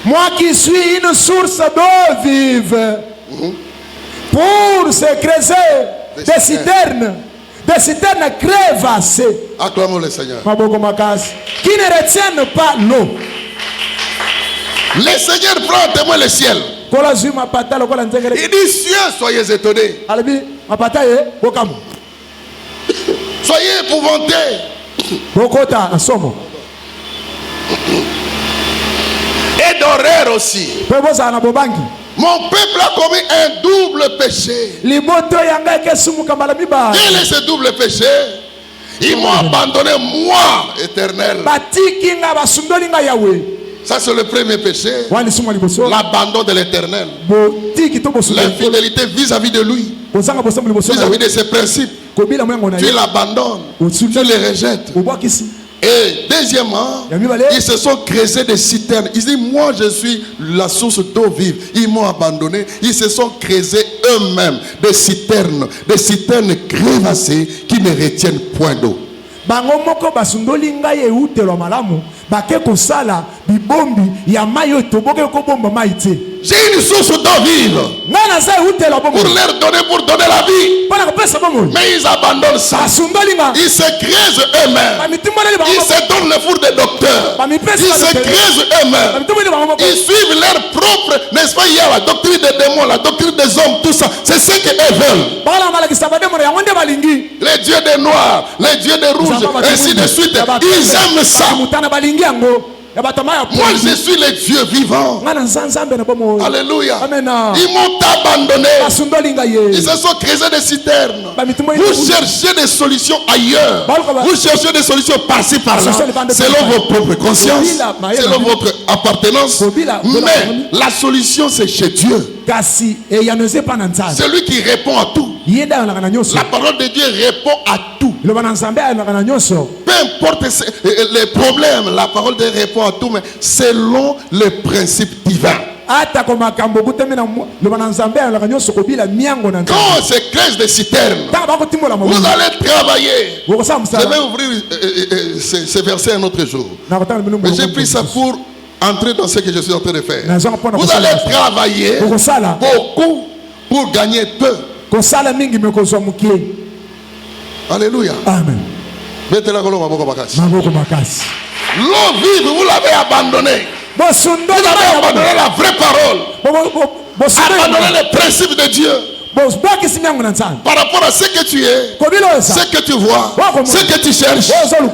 moi qui suis une source d'eau vive, pour se creuser des citernes. Des citernes crévassées.
Acclamons le Seigneur.
Qui ne retiennent pas l'eau.
Le Seigneur prend en témoin le ciel. Il dit cieux, soyez étonnés. Soyez épouvantés. Et d'horreur aussi. Mon peuple a commis un double péché. Quel est ce double péché? Ils m'ont abandonné, moi, Éternel. Ça, c'est le premier péché. L'abandon de l'Éternel. L'infidélité vis-à-vis de lui. Vis-à-vis de ses principes. Tu l'abandonnes. Tu les rejettes. Et deuxièmement, ils se sont creusés des citernes. Ils disent, moi je suis la source d'eau vive. Ils m'ont abandonné. Ils se sont creusés eux-mêmes des citernes crévassées qui ne retiennent point d'eau.
bibombi ya mayo toboke ko bomba maite.
J'ai une source d'eau vive
Ngana za utela bomba.
pour leur donner, pour donner la vie.
Pana ko pesa bomba.
Mais ils abandonnent ça.
Asumbalinga.
Ils se creusent eux-mêmes. Ils se donnent le four des docteurs. Ils se creusent eux-mêmes. Ils suivent leur propre, n'est-ce pas, il y a la doctrine des démons, la doctrine des hommes, tout ça. C'est ce qu'ils veulent. Les dieux des noirs, les dieux des rouges, ainsi de suite. Ils aiment ça. Moi, je suis le Dieu vivant. Alléluia. Ils m'ont abandonné. Ils se sont créés des citernes. Vous cherchez des solutions ailleurs. Vous cherchez des solutions par-ci, par-là, selon vos propres consciences, selon votre appartenance. Mais la solution, c'est chez Dieu. Celui qui répond à tout. La parole de Dieu répond à tout. Peu importe les problèmes, la parole de Dieu répond à tout, mais selon les principes divins. Quand on se crée des citernes, vous allez travailler. Je vais ouvrir ces versets un autre jour. Mais j'ai pris ça pour entrer dans ce que je suis en train de faire. Vous allez travailler beaucoup pour gagner peu. Alléluia.
Amen.
L'eau vive, vous l'avez abandonnée. Vous avez abandonné la vraie parole. Abandonné les principes de Dieu. Par rapport à ce que tu es, ce que tu vois, ce que tu cherches,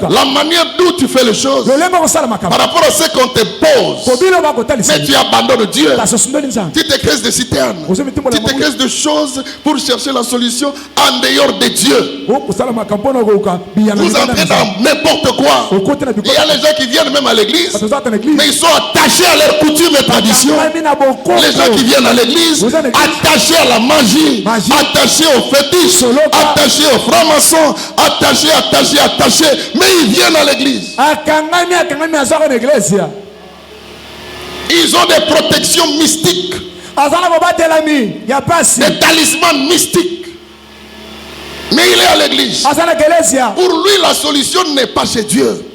la manière dont tu fais les choses, par rapport à ce qu'on te pose, mais tu abandonnes Dieu. Tu te crées des citernes, tu te crées des choses pour chercher la solution en dehors de Dieu. Vous entrez dans n'importe quoi. Il y a les gens qui viennent même à l'église, mais ils sont attachés à leurs coutumes et traditions. Les gens qui viennent à l'église, attachés à la magie, attachés aux fétiches, attachés aux francs-maçons, attachés, mais ils viennent à l'église. Ils ont des protections mystiques, des talismans mystiques, mais il est à l'église. Pour lui, la solution n'est pas chez Dieu.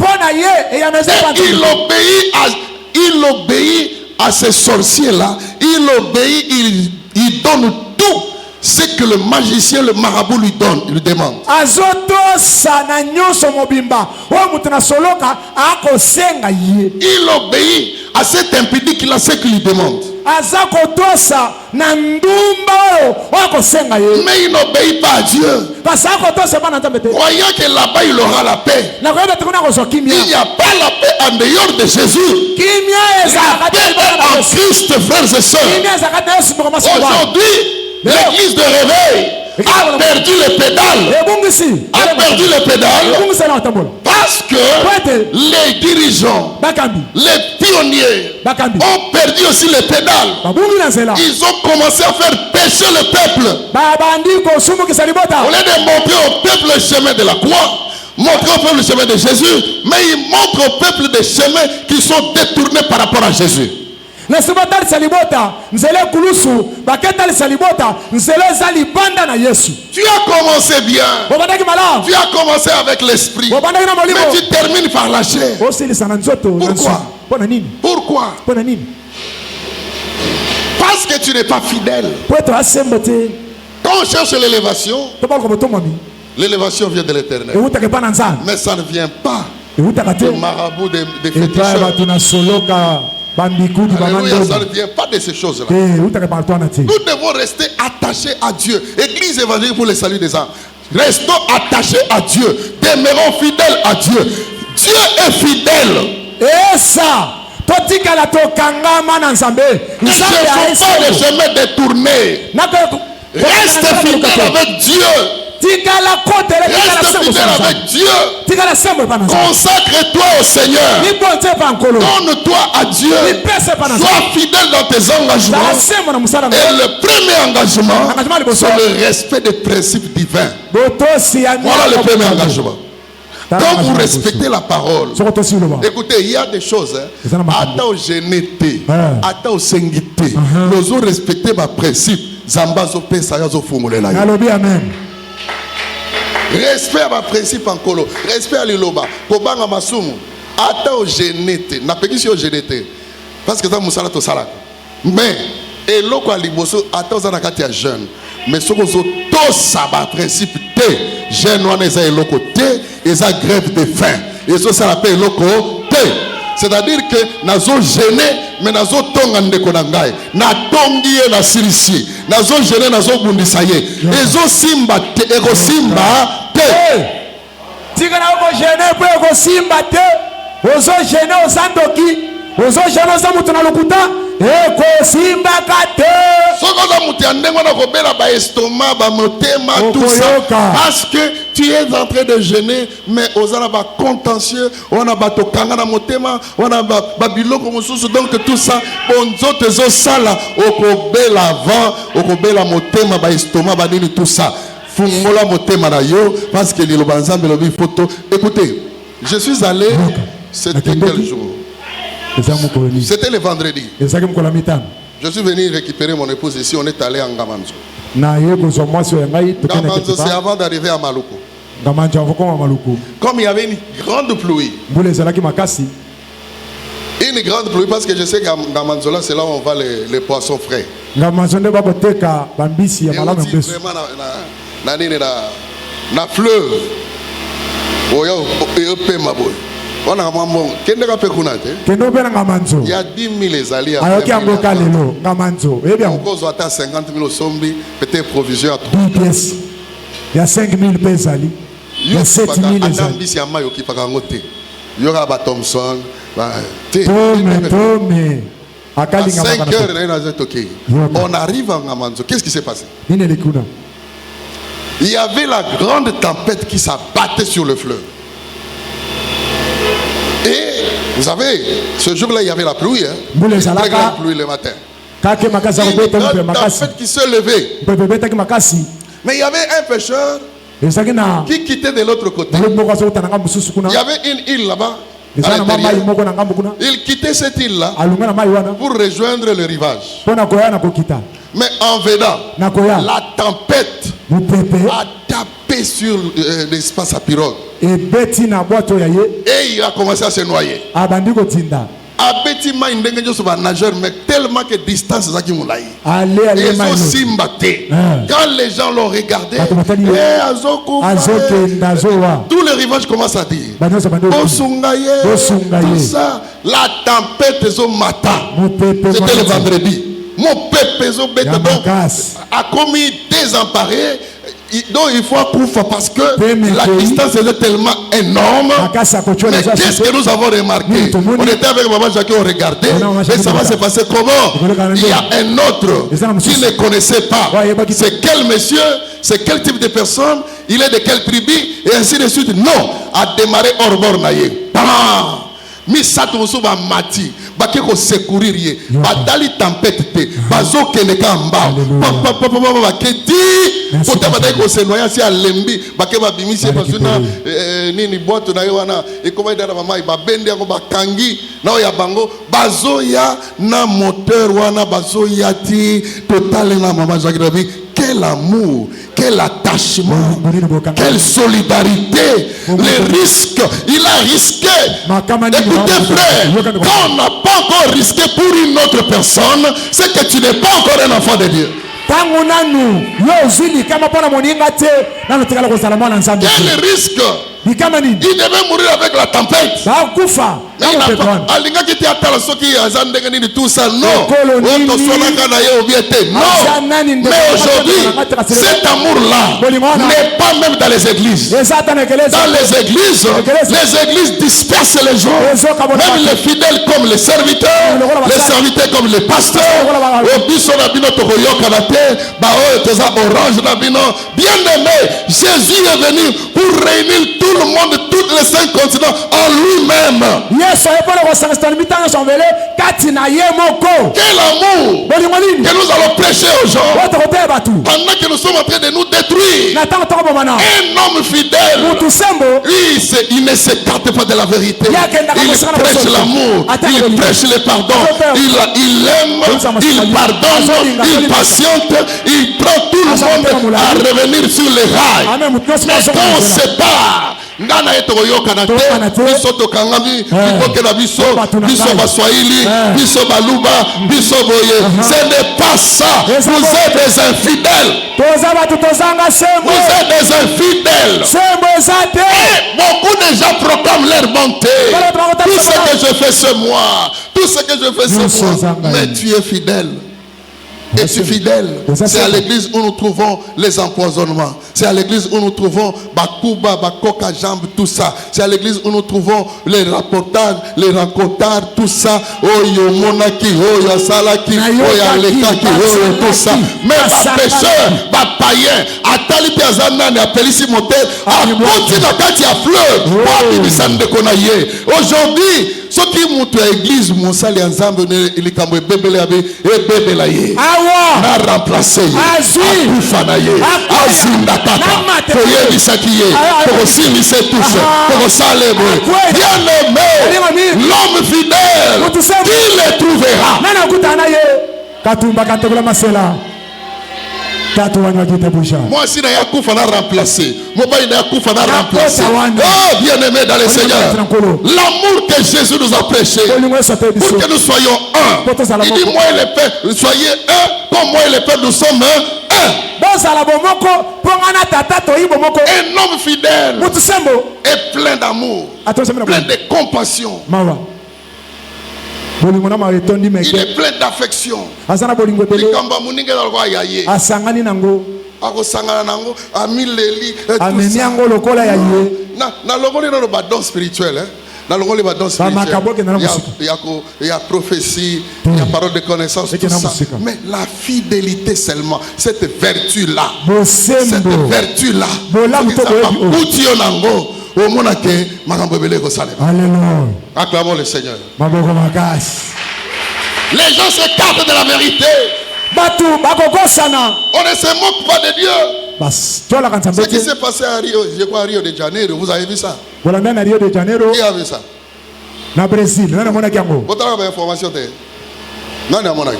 Et il obéit à ces sorciers-là. Il obéit, il donne tout ce que le magicien, le marabout lui donne, lui demande. Il obéit à cet impédi qu'il a ce qu'il lui demande. Mais il n'obéit pas à Dieu. Croyant que là-bas il aura la paix. Il n'y a pas la paix en dehors de Jésus. La paix est en Christ, frères et sœurs. Aujourd'hui, l'église de réveil a perdu les pédales. Parce que les dirigeants, les pionniers ont perdu aussi les pédales. Ils ont commencé à faire pécher le peuple. Au lieu de montrer au peuple le chemin de la croix, montrer au peuple le chemin de Jésus, mais ils montrent au peuple des chemins qui sont détournés par rapport à Jésus. Tu as commencé bien. Tu as commencé avec l'esprit. Mais tu termines par la chair. Pourquoi? Parce que tu n'es pas fidèle. Quand on cherche l'élévation, l'élévation vient de l'Éternel. Mais ça ne vient pas du marabout des féticheurs. Alléluia, ça ne vient pas de ces choses-là. Nous devons rester attachés à Dieu. Église évangélique pour le salut des âmes. Restons attachés à Dieu. Demeurons fidèles à Dieu. Dieu est fidèle. Et ça, ne cherchons pas les chemins détournés. Reste fidèle avec Dieu. Reste fidèle avec Dieu. Consacre-toi au Seigneur. Donne-toi à Dieu. Sois fidèle dans tes engagements. Et le premier engagement, c'est le respect des principes divins. Voilà le premier engagement. Quand vous respectez la parole, écoutez, il y a des choses. Ata au génété, ata au sengité. Nous avons respecté ma principe. Zambazo pesa yazo fungulela.
Amen.
Respect à ma principe en colo. Respect à l'iloba. Kobanga masumu. Attends, génété. N'a pas dit au génété. Parce que ça, Moussala, tout ça. Mais, et l'autre, attends, ça n'a qu'à être jeune. Mais ce qu'on tout ça, par principe, jeune, on est à l'autre côté, et ça grève de faim. Et ça, ça l'appelle l'autre côté. C'est-à-dire que nous avons gêné, mais nous avons tongue en déconangaï. Nous avons tongue na sirisi. Nous avons gêné, nous avons bundisaye. Et zo simba te, ego simba te.
Tika na oko gêné pour ego simba te. Ozo gêné osandoki. Ozo gêné osamutu na lukuta. Ego simba kate.
Soko za muti andengo na kobela ba estomac, ba motema, tout ça. Parce que tu es en train de gêner, mais on a ba contentieux, on a ba tokanga na motema, on a ba biloko mosusu, donc tout ça, bonzo tezo sala, okobela vent, okobela motema, ba estomac, ba nini tout ça. Fungola motema na yo, parce que les lobanzambe lobi photo. Écoutez, je suis allé, c'était quel jour? C'était le vendredi. Je suis venu récupérer mon épouse ici, on est allé en Ngamanzo. Ngamanzo, c'est avant d'arriver à Maluku. Comme il y avait une grande pluie. Une grande pluie, parce que je sais qu'à Ngamanzo, là, c'est là où on va les poissons frais. Et on dit vraiment na fleuve. Il y a 10 000 les alliés. Il y a 50 000 au Sombi, peut-être provision à 3.
Il y a 5 000 pesali. Il y a 7 000 les alliés.
Il y aura Thompson. À 5 heures, on arrive à Ngamanzo. Qu'est-ce qui s'est passé? Il y avait la grande tempête qui s'abattait sur le fleuve. Et vous savez, ce jour-là, il y avait la pluie. Une très grande pluie le matin. Une grande tempête qui se levait. Mais il y avait un pêcheur qui quittait de l'autre côté. Il y avait une île là-bas. Il quittait cette île-là pour rejoindre le rivage. Mais en venant, la tempête a tapé sur l'espace à pirogue. Et il a commencé à se noyer. Abetima indenge joso ba nageur, mais tellement que distance zaki moulaï. Ils ont simbaté. Quand les gens l'ont regardé, tous les rivages commencent à dire Bosungaye, tout ça, la tempête zo mata. C'était le vendredi. Mon peuple zo bête donc a commis désemparé. Donc il faut accourir parce que la distance est tellement énorme. Mais qu'est-ce que nous avons remarqué? On était avec Maman Jacques, on regardait. Et ça va se passer comment? Il y a un autre qui ne connaissait pas. C'est quel monsieur? C'est quel type de personne? Il est de quelle tribu? Et ainsi de suite. Non, à démarrer hors bord naïe. Misato musuba mati bakeko secourir ye badali tempête te bazoke ne kamba papa baketi kota badai ko se noya si alembi bakeba bimisi basuna nini boîte na yo wana e koma dara mama ba bende ko bakangi na ya bango bazoya na moteur wana bazoya ti total na mama Jacques. Quel amour, quel attachement, quelle solidarité, les risques, il a risqué. Écoutez frère, quand on n'a pas encore risqué pour une autre personne, c'est que tu n'es pas encore un enfant de Dieu. Quel risque? Il devait mourir avec la tempête. Mais il n'a pas. Tout ça, non. Mais aujourd'hui, cet amour-là n'est pas même dans les églises. Dans les églises dispersent les gens. Même les fidèles comme les serviteurs comme les pasteurs. Bien aimé, Jésus est venu pour réunir tout le monde, tous les 5 continents en lui-même. Quel amour que nous allons prêcher aux gens pendant que nous sommes en train de nous détruire. Un homme fidèle, lui, il ne s'écarte pas de la vérité. Il prêche l'amour, il prêche le pardon, il aime, il pardonne, il patiente, il prend tout le monde à revenir sur les rails. Mais quand on sépare ngana eto yoka
Toyokana
na
te.
te biso tokangami bikoke na biso
Batuna
biso
ngai.
baswahili biso baluba biso boye ce n'est pas ça
Eza
vous
bo-
êtes des infidèles
toza batu tozanga sembo
vous êtes des infidèles
sembo eza te
et beaucoup de gens proclament leur bonté
Voilà, bravo,
tout ce
bravo.
que je fais ce mois tout ce que je fais
Nous
ce mois
sommes
mais tu es fidèle. Es-tu fidèle? C'est à l'église où nous trouvons les empoisonnements. C'est à l'église où nous trouvons Bakuba, Bakoka, Jambe, tout ça. C'est à l'église où nous trouvons les rapportages, les rencontres, tout ça. Oh, yo monaki, oh, yo salaki, oh, yo lekaki, oh, yo tout ça. Mais ma pécheur, ma païen, atali piazana ne appelisi motel, a poti na kati a fleur. Wapi bisande konaye. Aujourd'hui, ce qui monte à l'église, mon sali ensemble, il est comme bébé et bébé la ye. Na remplacé akufanaye azindakaka toyebisaki ye tokosilisa touche tokosalebwe bien aimé l'homme fidèle qui le trouvera
nana kutana ye katumba katekula masela tatu wanywaki tebusha
moi si naya kufa na remplacer mobali naya kufa na remplacer
wana.
oh bien aimé dans le Seigneur l'amour que Jésus nous a prêché
olingo esote
pour
biso
que nous soyons un il dit moi et le Père soyez un comme moi et le Père nous sommes un
bozala bomoko mpo nga na tata toyi bomoko
un homme fidèle
mutu sembo
et plein d'amour
atosemena
plein de compassion
mawa bolingo na mawa etondi
il
meke
est plein d'affection
aza na bolingo ebele
likambo moninga na lokwa ya ye
asangani nango
akosangana nango amileli
amemi yango lokola ya ye
na longoli nano badon spirituel na longoli badon spirituel il y a prophétie il y a parole de connaissance tout ça mais la fidélité seulement cette vertu là cette vertu là utio nango omonake makambo ebele kosalema
alléluia
acclamons le Seigneur
maboko makasi
les gens s'écartent de la vérité
batu bakokosana
on ne se moque pas de Dieu.
bas tolaka nzambe
Ce qui s'est passé à Rio, je crois à Rio de Janeiro, vous avez vu ça?
bolanda na Rio de Janeiro
Qui a vu ça?
na Brésil nana monaki yango
Vous avez information de Nani a monaki?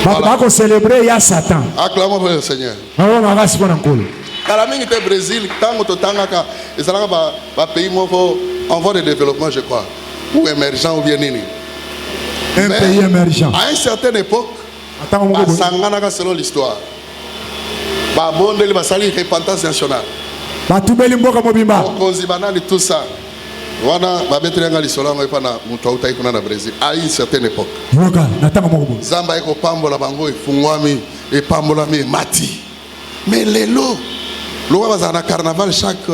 bakocélébre ya Satan
Acclamons pour le Seigneur.
maboko makasi mpo na nkolo
Kala mingi te Brésil, tango to tangaka, ezalaka ba pays moko en voie de développement, je crois, ou émergent ou bien nini.
un pays émergent
À une certaine époque,
atango moko boye
basanganaka selon l'histoire. Babondeli basali repentance nationale.
batubeli mboka mobimba
Mokonzi banani tout ça. Wana babetelanga lisolango epana mutu autai kuna na Brésil à une certaine époque.
yoka na tango moko boye
Zamba eko pambola bango efungwami epambolami mati. Mais lelo Loa bazana na carnaval chaque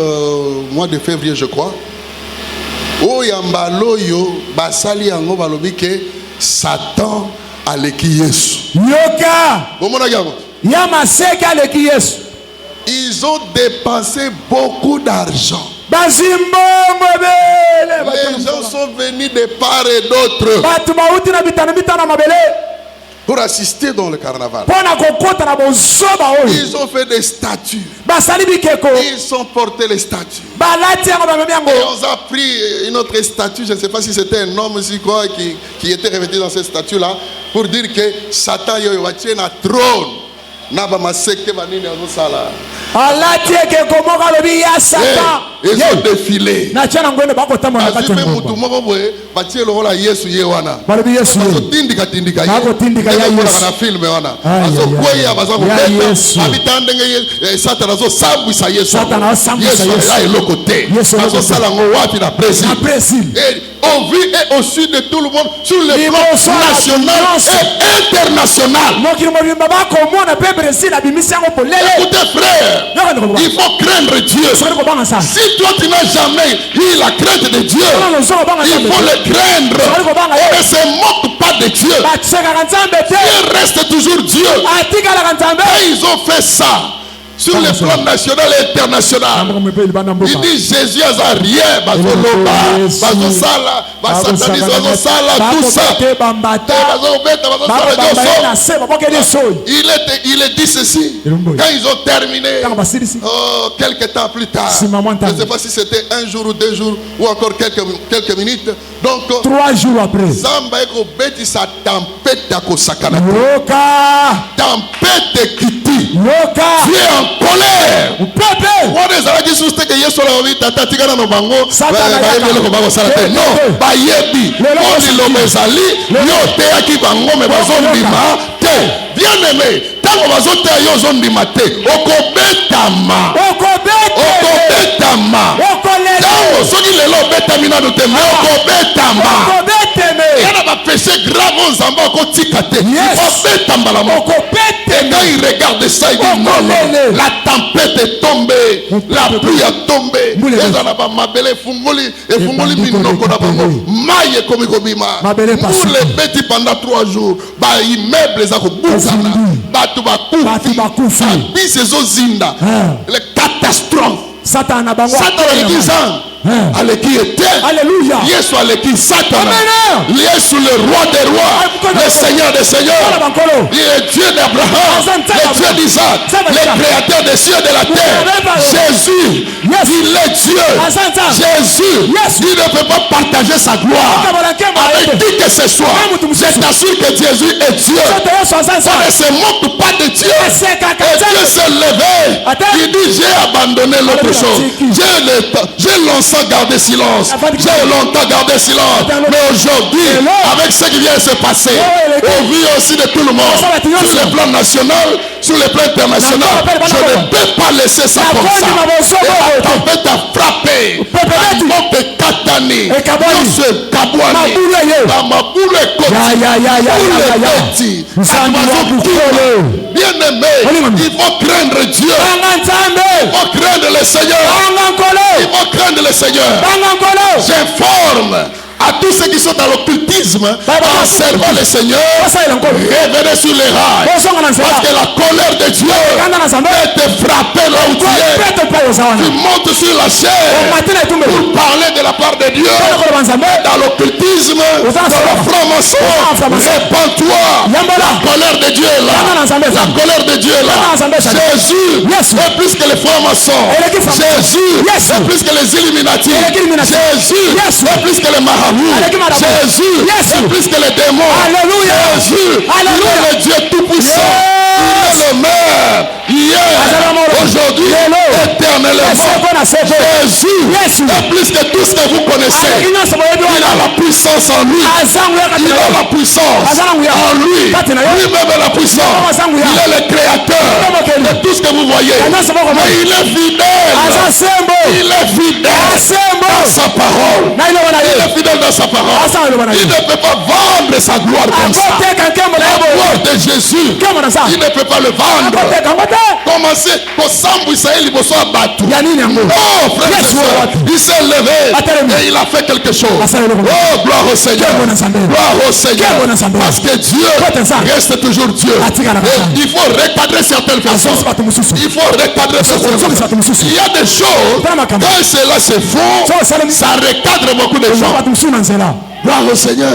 mois de février je crois. O yambalo yo basali yango balobi ke Satan aleki Yesu.
yoka
Bomona yango.
ya maseke aleki Yesu
Ils ont dépensé beaucoup d'argent.
bazimbongo ebele
Les gens sont venus de part et d'autre
batu bauti na bitano bitano mabele
pour assister dans le carnaval.
mpo na kokota na bozoba oyo
Ils ont fait des statues.
basali bikeko
Ils ont porté les statues.
balati yango bamemi yango
Et on a pris une autre statue, je ne sais pas si c'était un homme aussi quoi, qui était revêtu dans cette statue-là, pour dire que Satan est na trône. Naba maseke banini sala.
alati ekeko moko alobi ya Satan
Ils ont défilé.
na tia na ngwende bakotambola na kati ya
Azupe mutu
ngomba
moko boye batie lokola Yesu ye wana.
balobi Yesu ye
Bazotindika tindika ye.
Bakotindika ya Yesu.
Na film wana.
Ay,
Azokweya
ay,
baza
ay.
kobeta.
Ya Yesu.
Abitandenge Satan azosambwisa Yesu.
Satan azosambwisa Yesu.
Yesu eloko te.
Yesu eloko te.
Azosala ngo wapi na Brésil.
na Brésil
Et au vu et au sud de tout le monde sur le
Ils
plan
vont faire
national et international.
mokili mobimba bakomona mpe Brésil abimisi yango polele
Écoutez frère,
yoka ndeko
il faut craindre Dieu.
sokoni kobanga nzambe
Si toi tu n'as jamais eu la crainte de Dieu,
wana lozoko banga
il
nzambe
faut le craindre.
sokoni kobanga
On
ye
ne se moque pas de Dieu.
basekaka nzambe te
Il reste toujours Dieu.
atikalaka nzambe
Et ils ont fait ça sur le plan national et international.
moko mpe libanda
Il
mboka
dit Jésus a rien, bazoloba, bazosala, basatanise, bazosala, tout ça.
bambata
Bazobeta, bazosala,
bakobamba ye na
nyonso.
se babokeli soyi
Il est dit ceci. Quand ils ont terminé,
ntango basilisi
quelques temps plus tard,
Si maman
je ne sais pas si c'était un jour ou 2 jours ou encore quelques minutes. Donc,
3 jours après
Zamba eko beti sa tempête ya kosakana.
yoka
Tempête kiti.
yoka
Tu es en colère.
pepe
Wana ezalaki susu te ke Yesu solo obi tata tikana no bango
Satana
ba yebele ko bango sala te non ba yebi ko lo mezali yo te aki bango me bazo ndima te bien aimé tango bazo te yo zo ndima te okobetama tango soki lelo obetami nano te me okobetama yana ba péché grave nzamba okotika te obetamba la moko et quand il regarde ça il dit non la tempête est tombée la pluie a tombé ezala ba mabele fungoli minoko na bango maye komi kobima mule beti pendant 3 jours ba immeuble za kobukana batu bakufa bisi ezozinda le catastrophe Satana aleki était
alléluia
Yesu aleki Satana Yesu le roi des rois le Seigneur des seigneurs le Dieu d'Abraham le Dieu d'Isaac le créateur des cieux et de la terre Jésus il est Dieu Jésus il ne peut pas partager sa gloire avec qui que ce soit. Je t'assure que Jésus est Dieu. On ne se moque pas de Dieu. Et Dieu s'est levé. Il dit j'ai abandonné l'autre chose. J'ai longtemps gardé silence. J'ai longtemps gardé silence. Mais aujourd'hui, avec ce qui vient de se passer, au vu aussi de tout le monde, sur le plan national, sur le plan international, je ne peux pas laisser ça comme ça. Et la tempête a frappé. La mort de Katani. Ce Kabouani. La Maboule Koti. Bien aimé, il faut craindre Dieu. Il faut craindre le Seigneur. Il faut craindre le Seigneur. J'informe à tous ceux qui sont dans l'occultisme en servant le Seigneur, revenez sur les rails. Parce que la colère de Dieu peut te frapper là où tu es. Tu montes sur la chair pour parler de la part de Dieu. Dans l'occultisme, dans le franc-maçon, répands-toi. La colère de Dieu est là. La colère de Dieu est là. Jésus est plus que les francs-maçons. Jésus est plus que les Illuminati. Jésus est plus que les marabouts. Jésus est plus que les démons. Alléluia. Jésus est le Dieu tout-puissant. Il est le même hier, aujourd'hui, éternellement. Jésus est plus que tout ce que vous connaissez. Il a la puissance en lui. Il a la puissance en lui. Lui-même est la puissance. Il est le créateur de tout ce que vous voyez. Mais il est fidèle. Il est fidèle dans sa parole. Il est fidèle dans sa parole. Il ne peut pas vendre sa gloire comme ça. La gloire de Jésus, il ne peut pas le vendre. Commencez pour s'embouisser, il faut soit battu. Oh frère, il s'est levé et il a fait quelque chose. Oh gloire au Seigneur. Gloire au Seigneur. Parce que Dieu reste toujours Dieu. Et il faut recadrer certaines personnes. Il faut recadrer certaines personnes. Il y a des choses, quand cela se font, ça recadre beaucoup de gens. Gloire au Seigneur.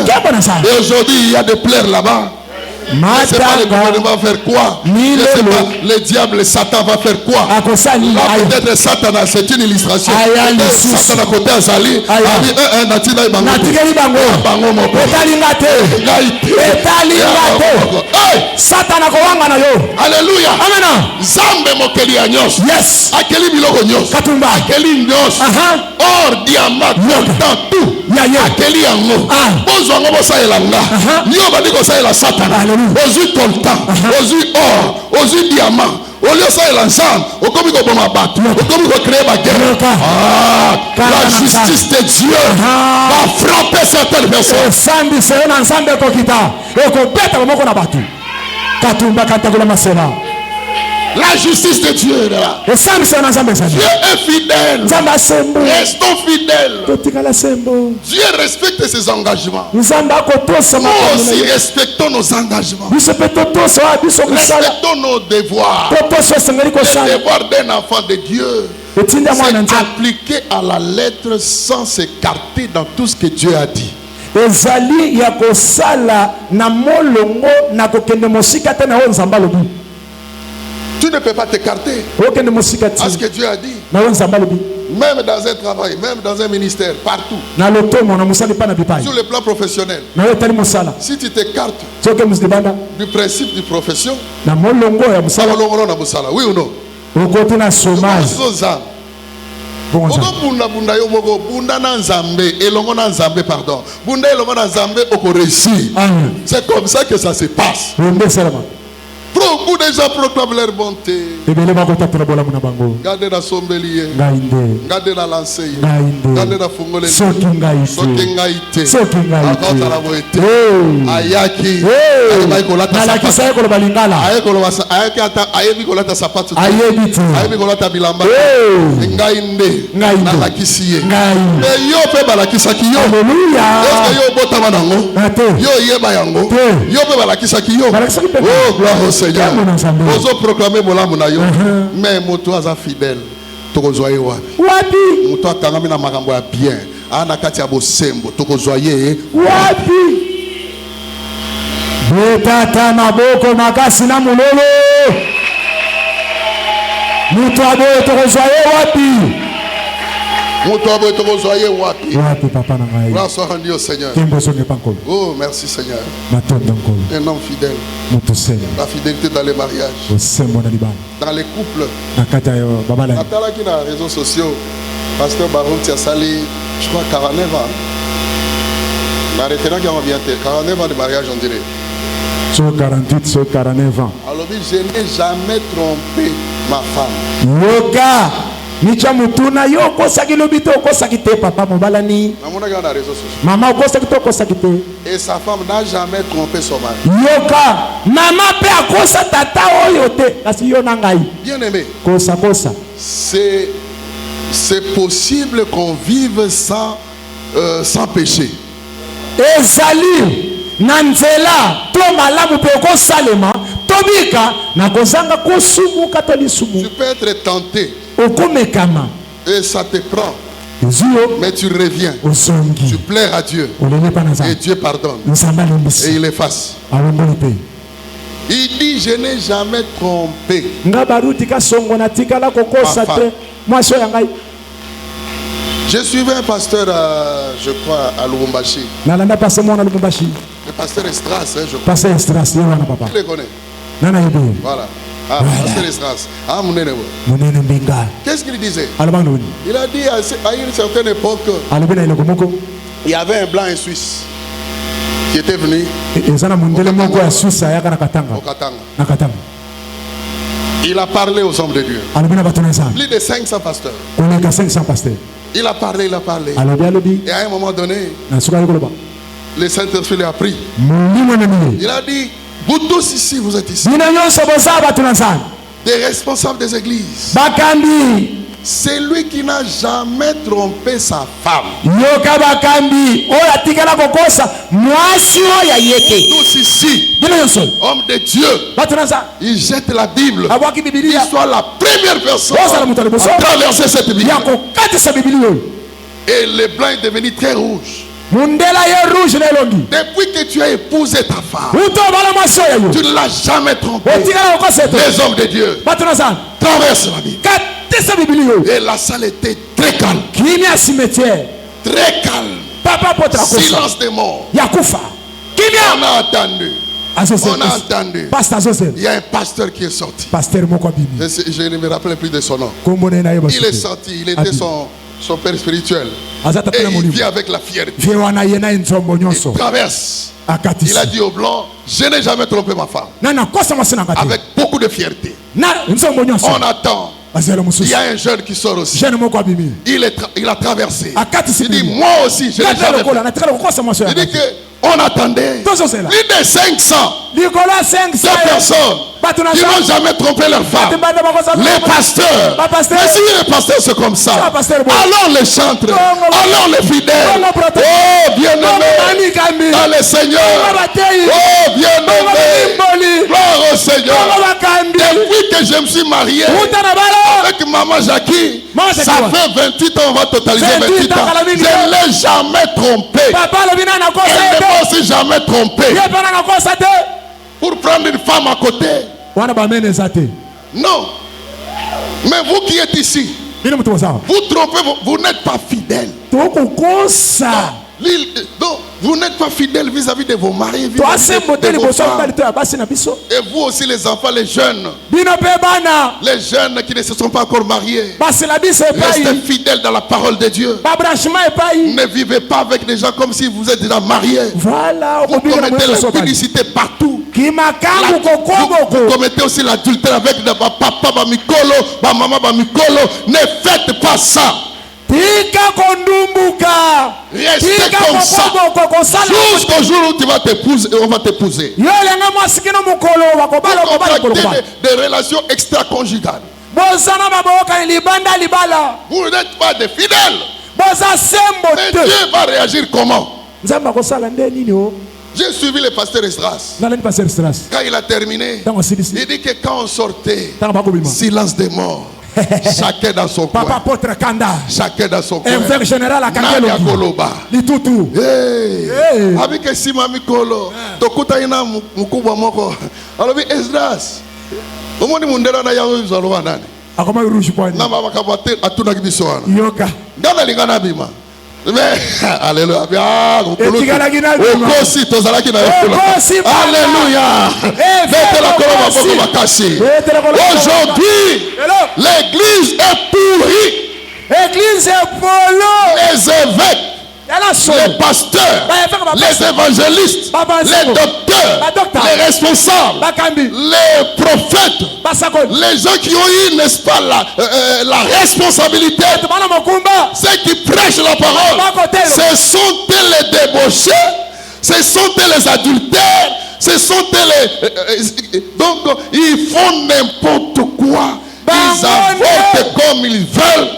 Et aujourd'hui, il y a des pleurs là-bas. Je ne sais pas le gouvernement va faire quoi. Je ne sais pas le diable, le Satan va faire quoi. Peut-être Satan, c'est une illustration. Satan à côté à Zali. Alléluia. Zambe mokeli ya nyos. Yes. Akeli biloko nyos. Katumba. Akeli nyos. Or diamant. Dans tout. Akeli yango. Bozo yango bosa elanga. Nyo badiko sa ela Satan. Ozu coltan, ozu or, ozu diamant. Au lieu de ça, l'ensemble, au comme il faut créer ma guerre. La justice de Dieu va frapper certaines personnes. La justice de Dieu est là. Dieu est fidèle. Restons fidèles. Dieu respecte ses engagements. Nous aussi respectons nos engagements. Respectons nos devoirs. Le devoir d'un enfant de Dieu, c'est appliquer à la lettre sans s'écarter dans tout ce que Dieu a dit. Tu ne peux pas t'écarter à ce que Dieu a dit. Même dans un travail, même dans un ministère, partout. Sur le plan professionnel. Si tu t'écartes du principe de profession, oui ou non? Bunda yo moko bunda na nzambe elongo na nzambe pardon. Bunda elongo na nzambe oko réussir. C'est comme ça que ça se passe. Beaucoup de gens proclament leur bonté. Gardez la sombelier. Gardez la lancée. Gardez la fungole. Sokingaïté. Encore à la voité. Ayaki. Ayaki kolata sapatu. Ayaki kolata bilamba. Ngainde. Nalakisiye. Mais yo pe balakisa ki yo. Est-ce que yo botama nango? Yo yeba yango. Yo pe balakisa ki yo. Oh gloire au Seigneur. Ozo proclamer molamu na yo. Mais moto aza fidèle. Tokozwaye wapi? Moto akangami na makambo ya bien. Ana kati ya bosembo tokozwaye
wapi? Betata maboko makasi na mulolo. Moto aboye tokozwaye wapi?
Moto aboye tokozwaye wapi?
Wapi papa na ngai?
Gloire soit rendue au Seigneur. Oh merci Seigneur. Un homme fidèle. La fidélité dans les mariages. Dans les couples. Natala qui dans les réseaux sociaux. Pasteur Barouk Tiasali, je crois 49 ans. Arrêtez là qui en vient 49 ans de mariage on dirait.
Sur 48, sur 49 ans.
Alors je n'ai jamais trompé ma femme.
Yoga. Nicha mutuna yo kosaki lobito kosaki te papa mobala ni. Maman kosaki to kosaki te.
Et sa femme n'a jamais trompé son mari.
Yoka maman pe akosa tata oyo te kasi yo na ngai.
Bien aimé.
Kosa kosa.
C'est possible qu'on vive sans péché.
Ezali nanzela to malamu pe ko salema tobika na kozanga kosumu katoli sumu.
Tu peux être tenté.
Et
ça te prend. Mais tu reviens. Tu plaires à Dieu. Et Dieu pardonne. Et il efface. Il dit je n'ai jamais trompé. Je suivais un pasteur je crois à Lubumbashi. Le pasteur Estras, je crois.
Pasteur Estras,
tu le connais. Voilà. Ah, pasteur Estras. Ah, qu'est-ce qu'il disait? Il a dit à une certaine époque, il y avait un blanc et suisse qui était venu au Katanga. Il a parlé aux hommes de Dieu. Plus de 500 pasteurs. Il a parlé. Et à un moment donné, le Saint-Esprit lui a pris. Il a dit, vous tous ici, vous êtes ici. Des responsables des églises. C'est lui qui n'a jamais trompé sa femme. Tous ici, hommes de Dieu, ils jettent la Bible. Il soit la première personne à traverser cette Bible. Et le blanc est devenu très rouge. Depuis que tu as épousé ta femme, tu ne l'as jamais trompé. Les hommes de Dieu traversent la Bible. Et la salle était très calme. Très calme. Silence des morts. On a entendu. Il y a un pasteur qui est sorti. Je ne me rappelle plus de son nom. Il est sorti. Il était son père spirituel. Et il vit avec la fierté. Il traverse. Il a dit au blanc, je n'ai jamais trompé ma femme. Avec beaucoup de fierté. On attend. Il y a un jeune qui sort aussi. Il a traversé. Il dit, moi aussi, je n'ai jamais fait. Il dit qu'on attendait plus de 500 personnes qui n'ont jamais trompé leur femme. Les pasteurs. Mais si les pasteurs c'est comme ça, allons les chantres, allons les fidèles. Oh bien-aimé dans le Seigneur. Oh bien-aimé, gloire au Seigneur. Depuis que je me suis marié avec maman Jackie, ça fait 28 ans, on va totaliser 28 ans. Je ne l'ai jamais trompé. Elle ne m'a aussi jamais trompé. Pour prendre une femme à côté. Non. Mais vous qui êtes ici, vous trompez, vous n'êtes pas fidèle. Donc, vous n'êtes pas fidèles vis-à-vis de vos maris, vis-à-vis de vos femmes. Et vous aussi, les enfants, les jeunes. Les jeunes qui ne se sont pas encore mariés. Restez fidèles dans la parole de Dieu. Ne vivez pas avec des gens comme si vous êtes déjà mariés. Vous commettez l'impudicité partout. Vous commettez aussi l'adultère avec papa, mikolo, maman, mikolo. Ne faites pas ça. Restez comme ça jusqu'au jour où tu vas t'épouser, on va t'épouser. Vous contractez des relations extra-conjugales. Vous n'êtes pas des fidèles. Mais Dieu va réagir comment? J'ai suivi le pasteur Esdras. Quand il a terminé, il dit que quand on sortait, silence des morts. Chacun dans son coin. Chacun dans son coin.
Un général à
Koloba.
Litutu.
Avec Sima Mikolo. Tokuta ina mukubwa moko. Alors Esdras. Omoni mundela na yawo bizalwa nani?
Akoma rouge point.
Na baba kabate atuna kibisoana.
Yoka.
Ngana lingana bima. Alléluia. Alléluia. Aujourd'hui, l'église est pourrie. Les évêques, les pasteurs, les évangélistes, les docteurs, les responsables, les prophètes, les gens qui ont eu, n'est-ce pas, la responsabilité, ceux qui prêchent la parole, ce sont les débauchés, ce sont les adultères, ce sont les... donc, ils font n'importe quoi. Ils avortent comme ils veulent.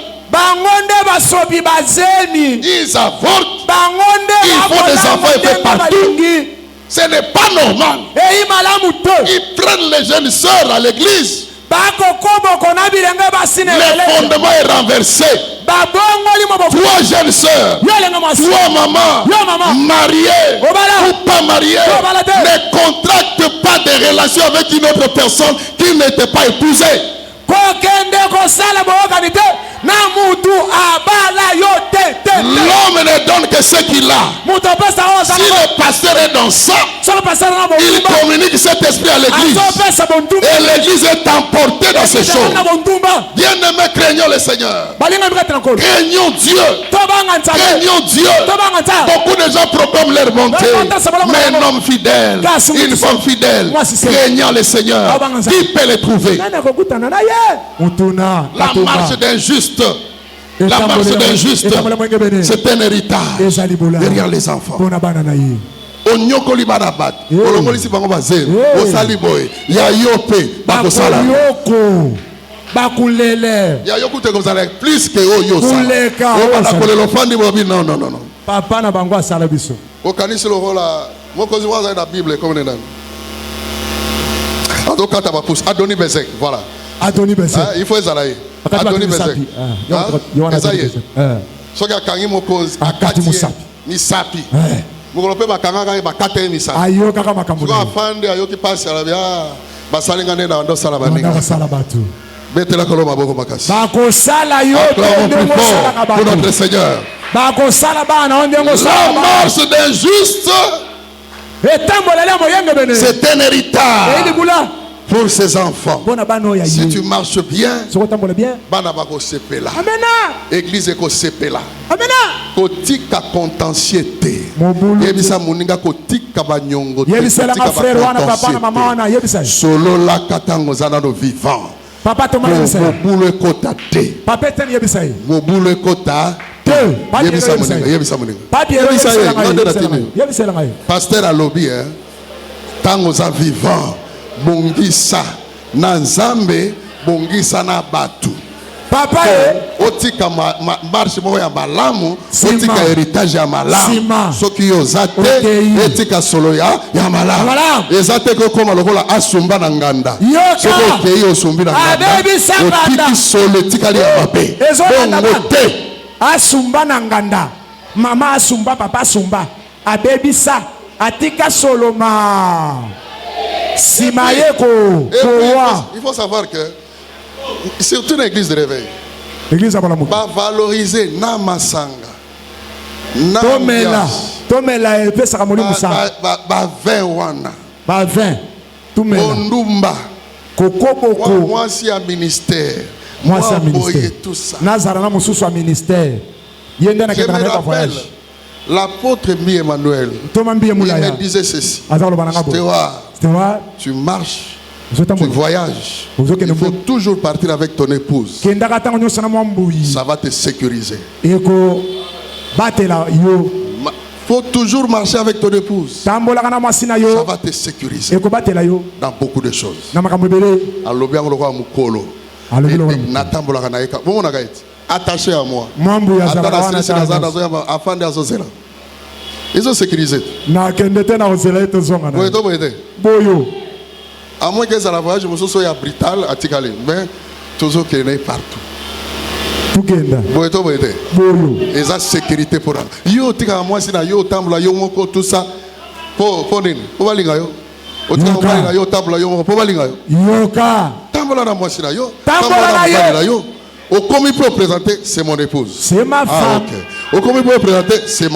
Ils avortent. Ils font des enfants un peu partout. Ce n'est pas normal. Ils prennent les jeunes sœurs à l'église. Le fondement est renversé. 3 jeunes sœurs, 3 mamans, mariées ou pas mariées, ne contractent pas de relations avec une autre personne qui n'était pas épousée. L'homme ne donne que ce qu'il a. Si le pasteur est dans ça, il communique cet esprit à l'église. Et l'église est emportée dans ces choses. Bien-aimés, craignons le Seigneur. Craignons Dieu. Craignons Dieu. Beaucoup de gens proclament leur bonté. Mais un homme fidèle, une femme fidèle, craignant le Seigneur, qui peut les trouver? La marche d'un juste. La marche d'un juste, c'est un héritage derrière les enfants. Onyokoli barabat, olongolisi bango bazero, osaliboy, yayope, bakosala.
Bakulele.
Yayoku te kozala plus que oyo sala. Obana kolelo fandi bobi non.
Papa na bango asala biso.
Okanisi lokola mokozi waza na Bible comme nena. Adokata ba pousse Adoni Bezek, voilà.
Adoni Bezek.
Il faut ezalaye. Adoni Bezek. Soki akangi mokozi akati misapi. Mukolope bakanga bakate misapi.
Ayo kaka makambo.
Soki afande ayoki pasi alabia basalinga nena ndo sala baninga.
Basala batu.
Betela koloma boko makasi.
Bakosala yo
pour notre Seigneur.
Bakosala bana ondengo sala.
La marche d'un juste, c'est un héritage pour ses enfants. Si tu marches bien, Église est sepela. Kotika contentieuté. Yebisa muninga kotika banyongo. Solo la katango zana no vivant.
Papa Thomas
Moboule kota te.
Papa ten yebisai.
Moboule kota te. Yebisa muninga. Pasteur alobi tango za vivant. Bongisa na nzambe, bongisa na batu.
Papa
otika marche mo ya malamu, otika héritage ya malamu. Soki yozate etika solo ya malamu. Ezate ko koma lokola asumba na nganda. Soko okei osumbi na nganda. Otiki solo etika ya mabe. Bongo te.
Asumba na nganda. Mama asumba, papa asumba. Abebisa atika solo ma. Il
faut savoir que surtout une église de réveil va valoriser Namasanga.
tomela epesaka molimo sa
bavin wana
bavin tumela
ondumba
kokoboko
mwasi ya ministère
mwasi ya ministère
tout ça.
nazara na mosusu ya ministère yende na ketana na voyage.
L'apôtre Mi Emmanuel il me disait ceci. Tu marches, tu voyages, il faut toujours partir avec ton épouse. Ça va te sécuriser. Il faut toujours marcher avec ton épouse. Ça va te sécuriser dans beaucoup de choses. Attaché à moi. Ils ont sécurisé. À moins que ça la voyage, je me suis dit brutal à Tikale, mais toujours qu'il est partout. Ils ont sécurité pour eux. Yo tika moi si na yo tambla yo moko tout ça. Po nini? Po balinga yo. Otika mo balinga yo tambla yo moko po balinga yo.
Yoka.
Tambla na moi si na yo. Tambla na yo. Au commis pour présenter, c'est mon épouse.
C'est ma femme.
Okay. Au commis pour présenter, c'est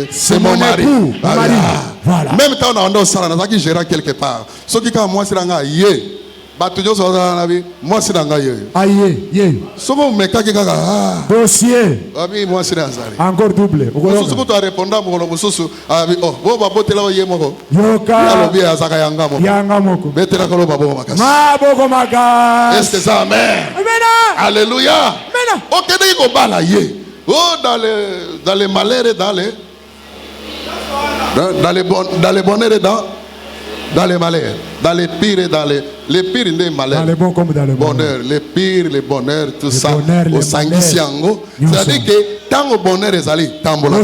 c'est mon mari. Voilà. Même quand on a un salaire, on a qui gère quelque part. Ce qui quand moi c'est dans yé, batujo sur la vie, moi c'est dans yé.
Aïe, yé.
Souvent mais quand quelqu'un
dossier.
Ami moi c'est dans zari.
Encore double.
Vous ce que tu as répondu à mon mususu, abi oh, bon bah botte là yé moko.
Yoka.
Alors bien azaka yanga moko.
Yanga moko.
Bete là kolo babo makas.
Ma boko makas.
Est-ce que ça amen? Amen. Alléluia. Amen. OK dès qu'on bala yé. Oh dans les malheurs et dans les bonheurs et dans les malheurs, dans les pires et dans les pires des malheurs.
Dans les bons comme dans les
bonheurs, les pires, les bonheurs, tout les ça. Au sanguisiango, c'est-à-dire que tant au bonheur est allé, tant au bonheur.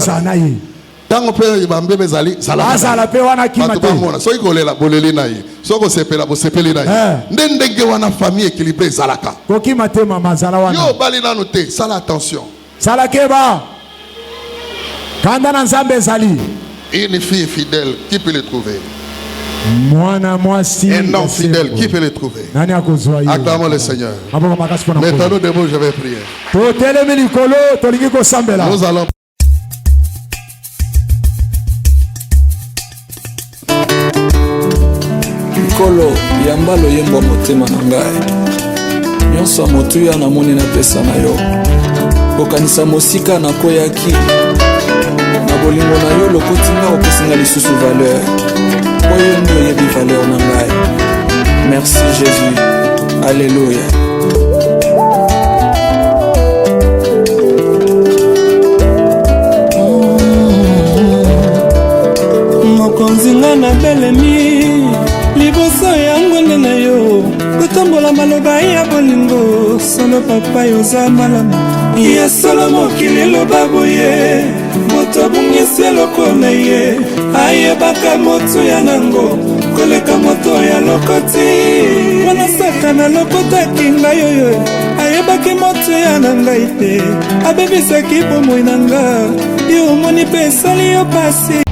Tant au père il va me bezali, ça la paix wana qui m'a dit. So ikole la boleli na yi, so ko sepela bo sepeli na yi. Ndenge wana famille équilibrée zalaka.
Ko ki mate mama zala wana.
Yo bali na noter, ça l'attention.
Sala keba. Kanda na nzambe zali.
Une fille fidèle, qui peut le trouver?
Un
homme fidèle, qui peut le trouver? Acclamons le Seigneur. Mettons-nous debout, je vais prier. Nous allons.
Nkolo yamba loyembo motema na ngai nyonso motuya namoni napesa na yo bokanisa mosika nakoyaki na bolingo na yo lokotinga opesinga lisusu valeur oyo nde oyebi valeur na ngai. Merci Jésus. Alléluia.
mokonzinga na belemi liboso yango nde na yo kotambola maloba ya bolingo solo papa yoza malamu ya solo mokili eloba boye moto abungisi eloko na ye ayebaka motuya nango koleka moto ya lokoti wana saka na lokotaki ngai oyo ayebaki motuya na ngai te abebisaki bomoi na nga yo omoni mpe esali yo pasi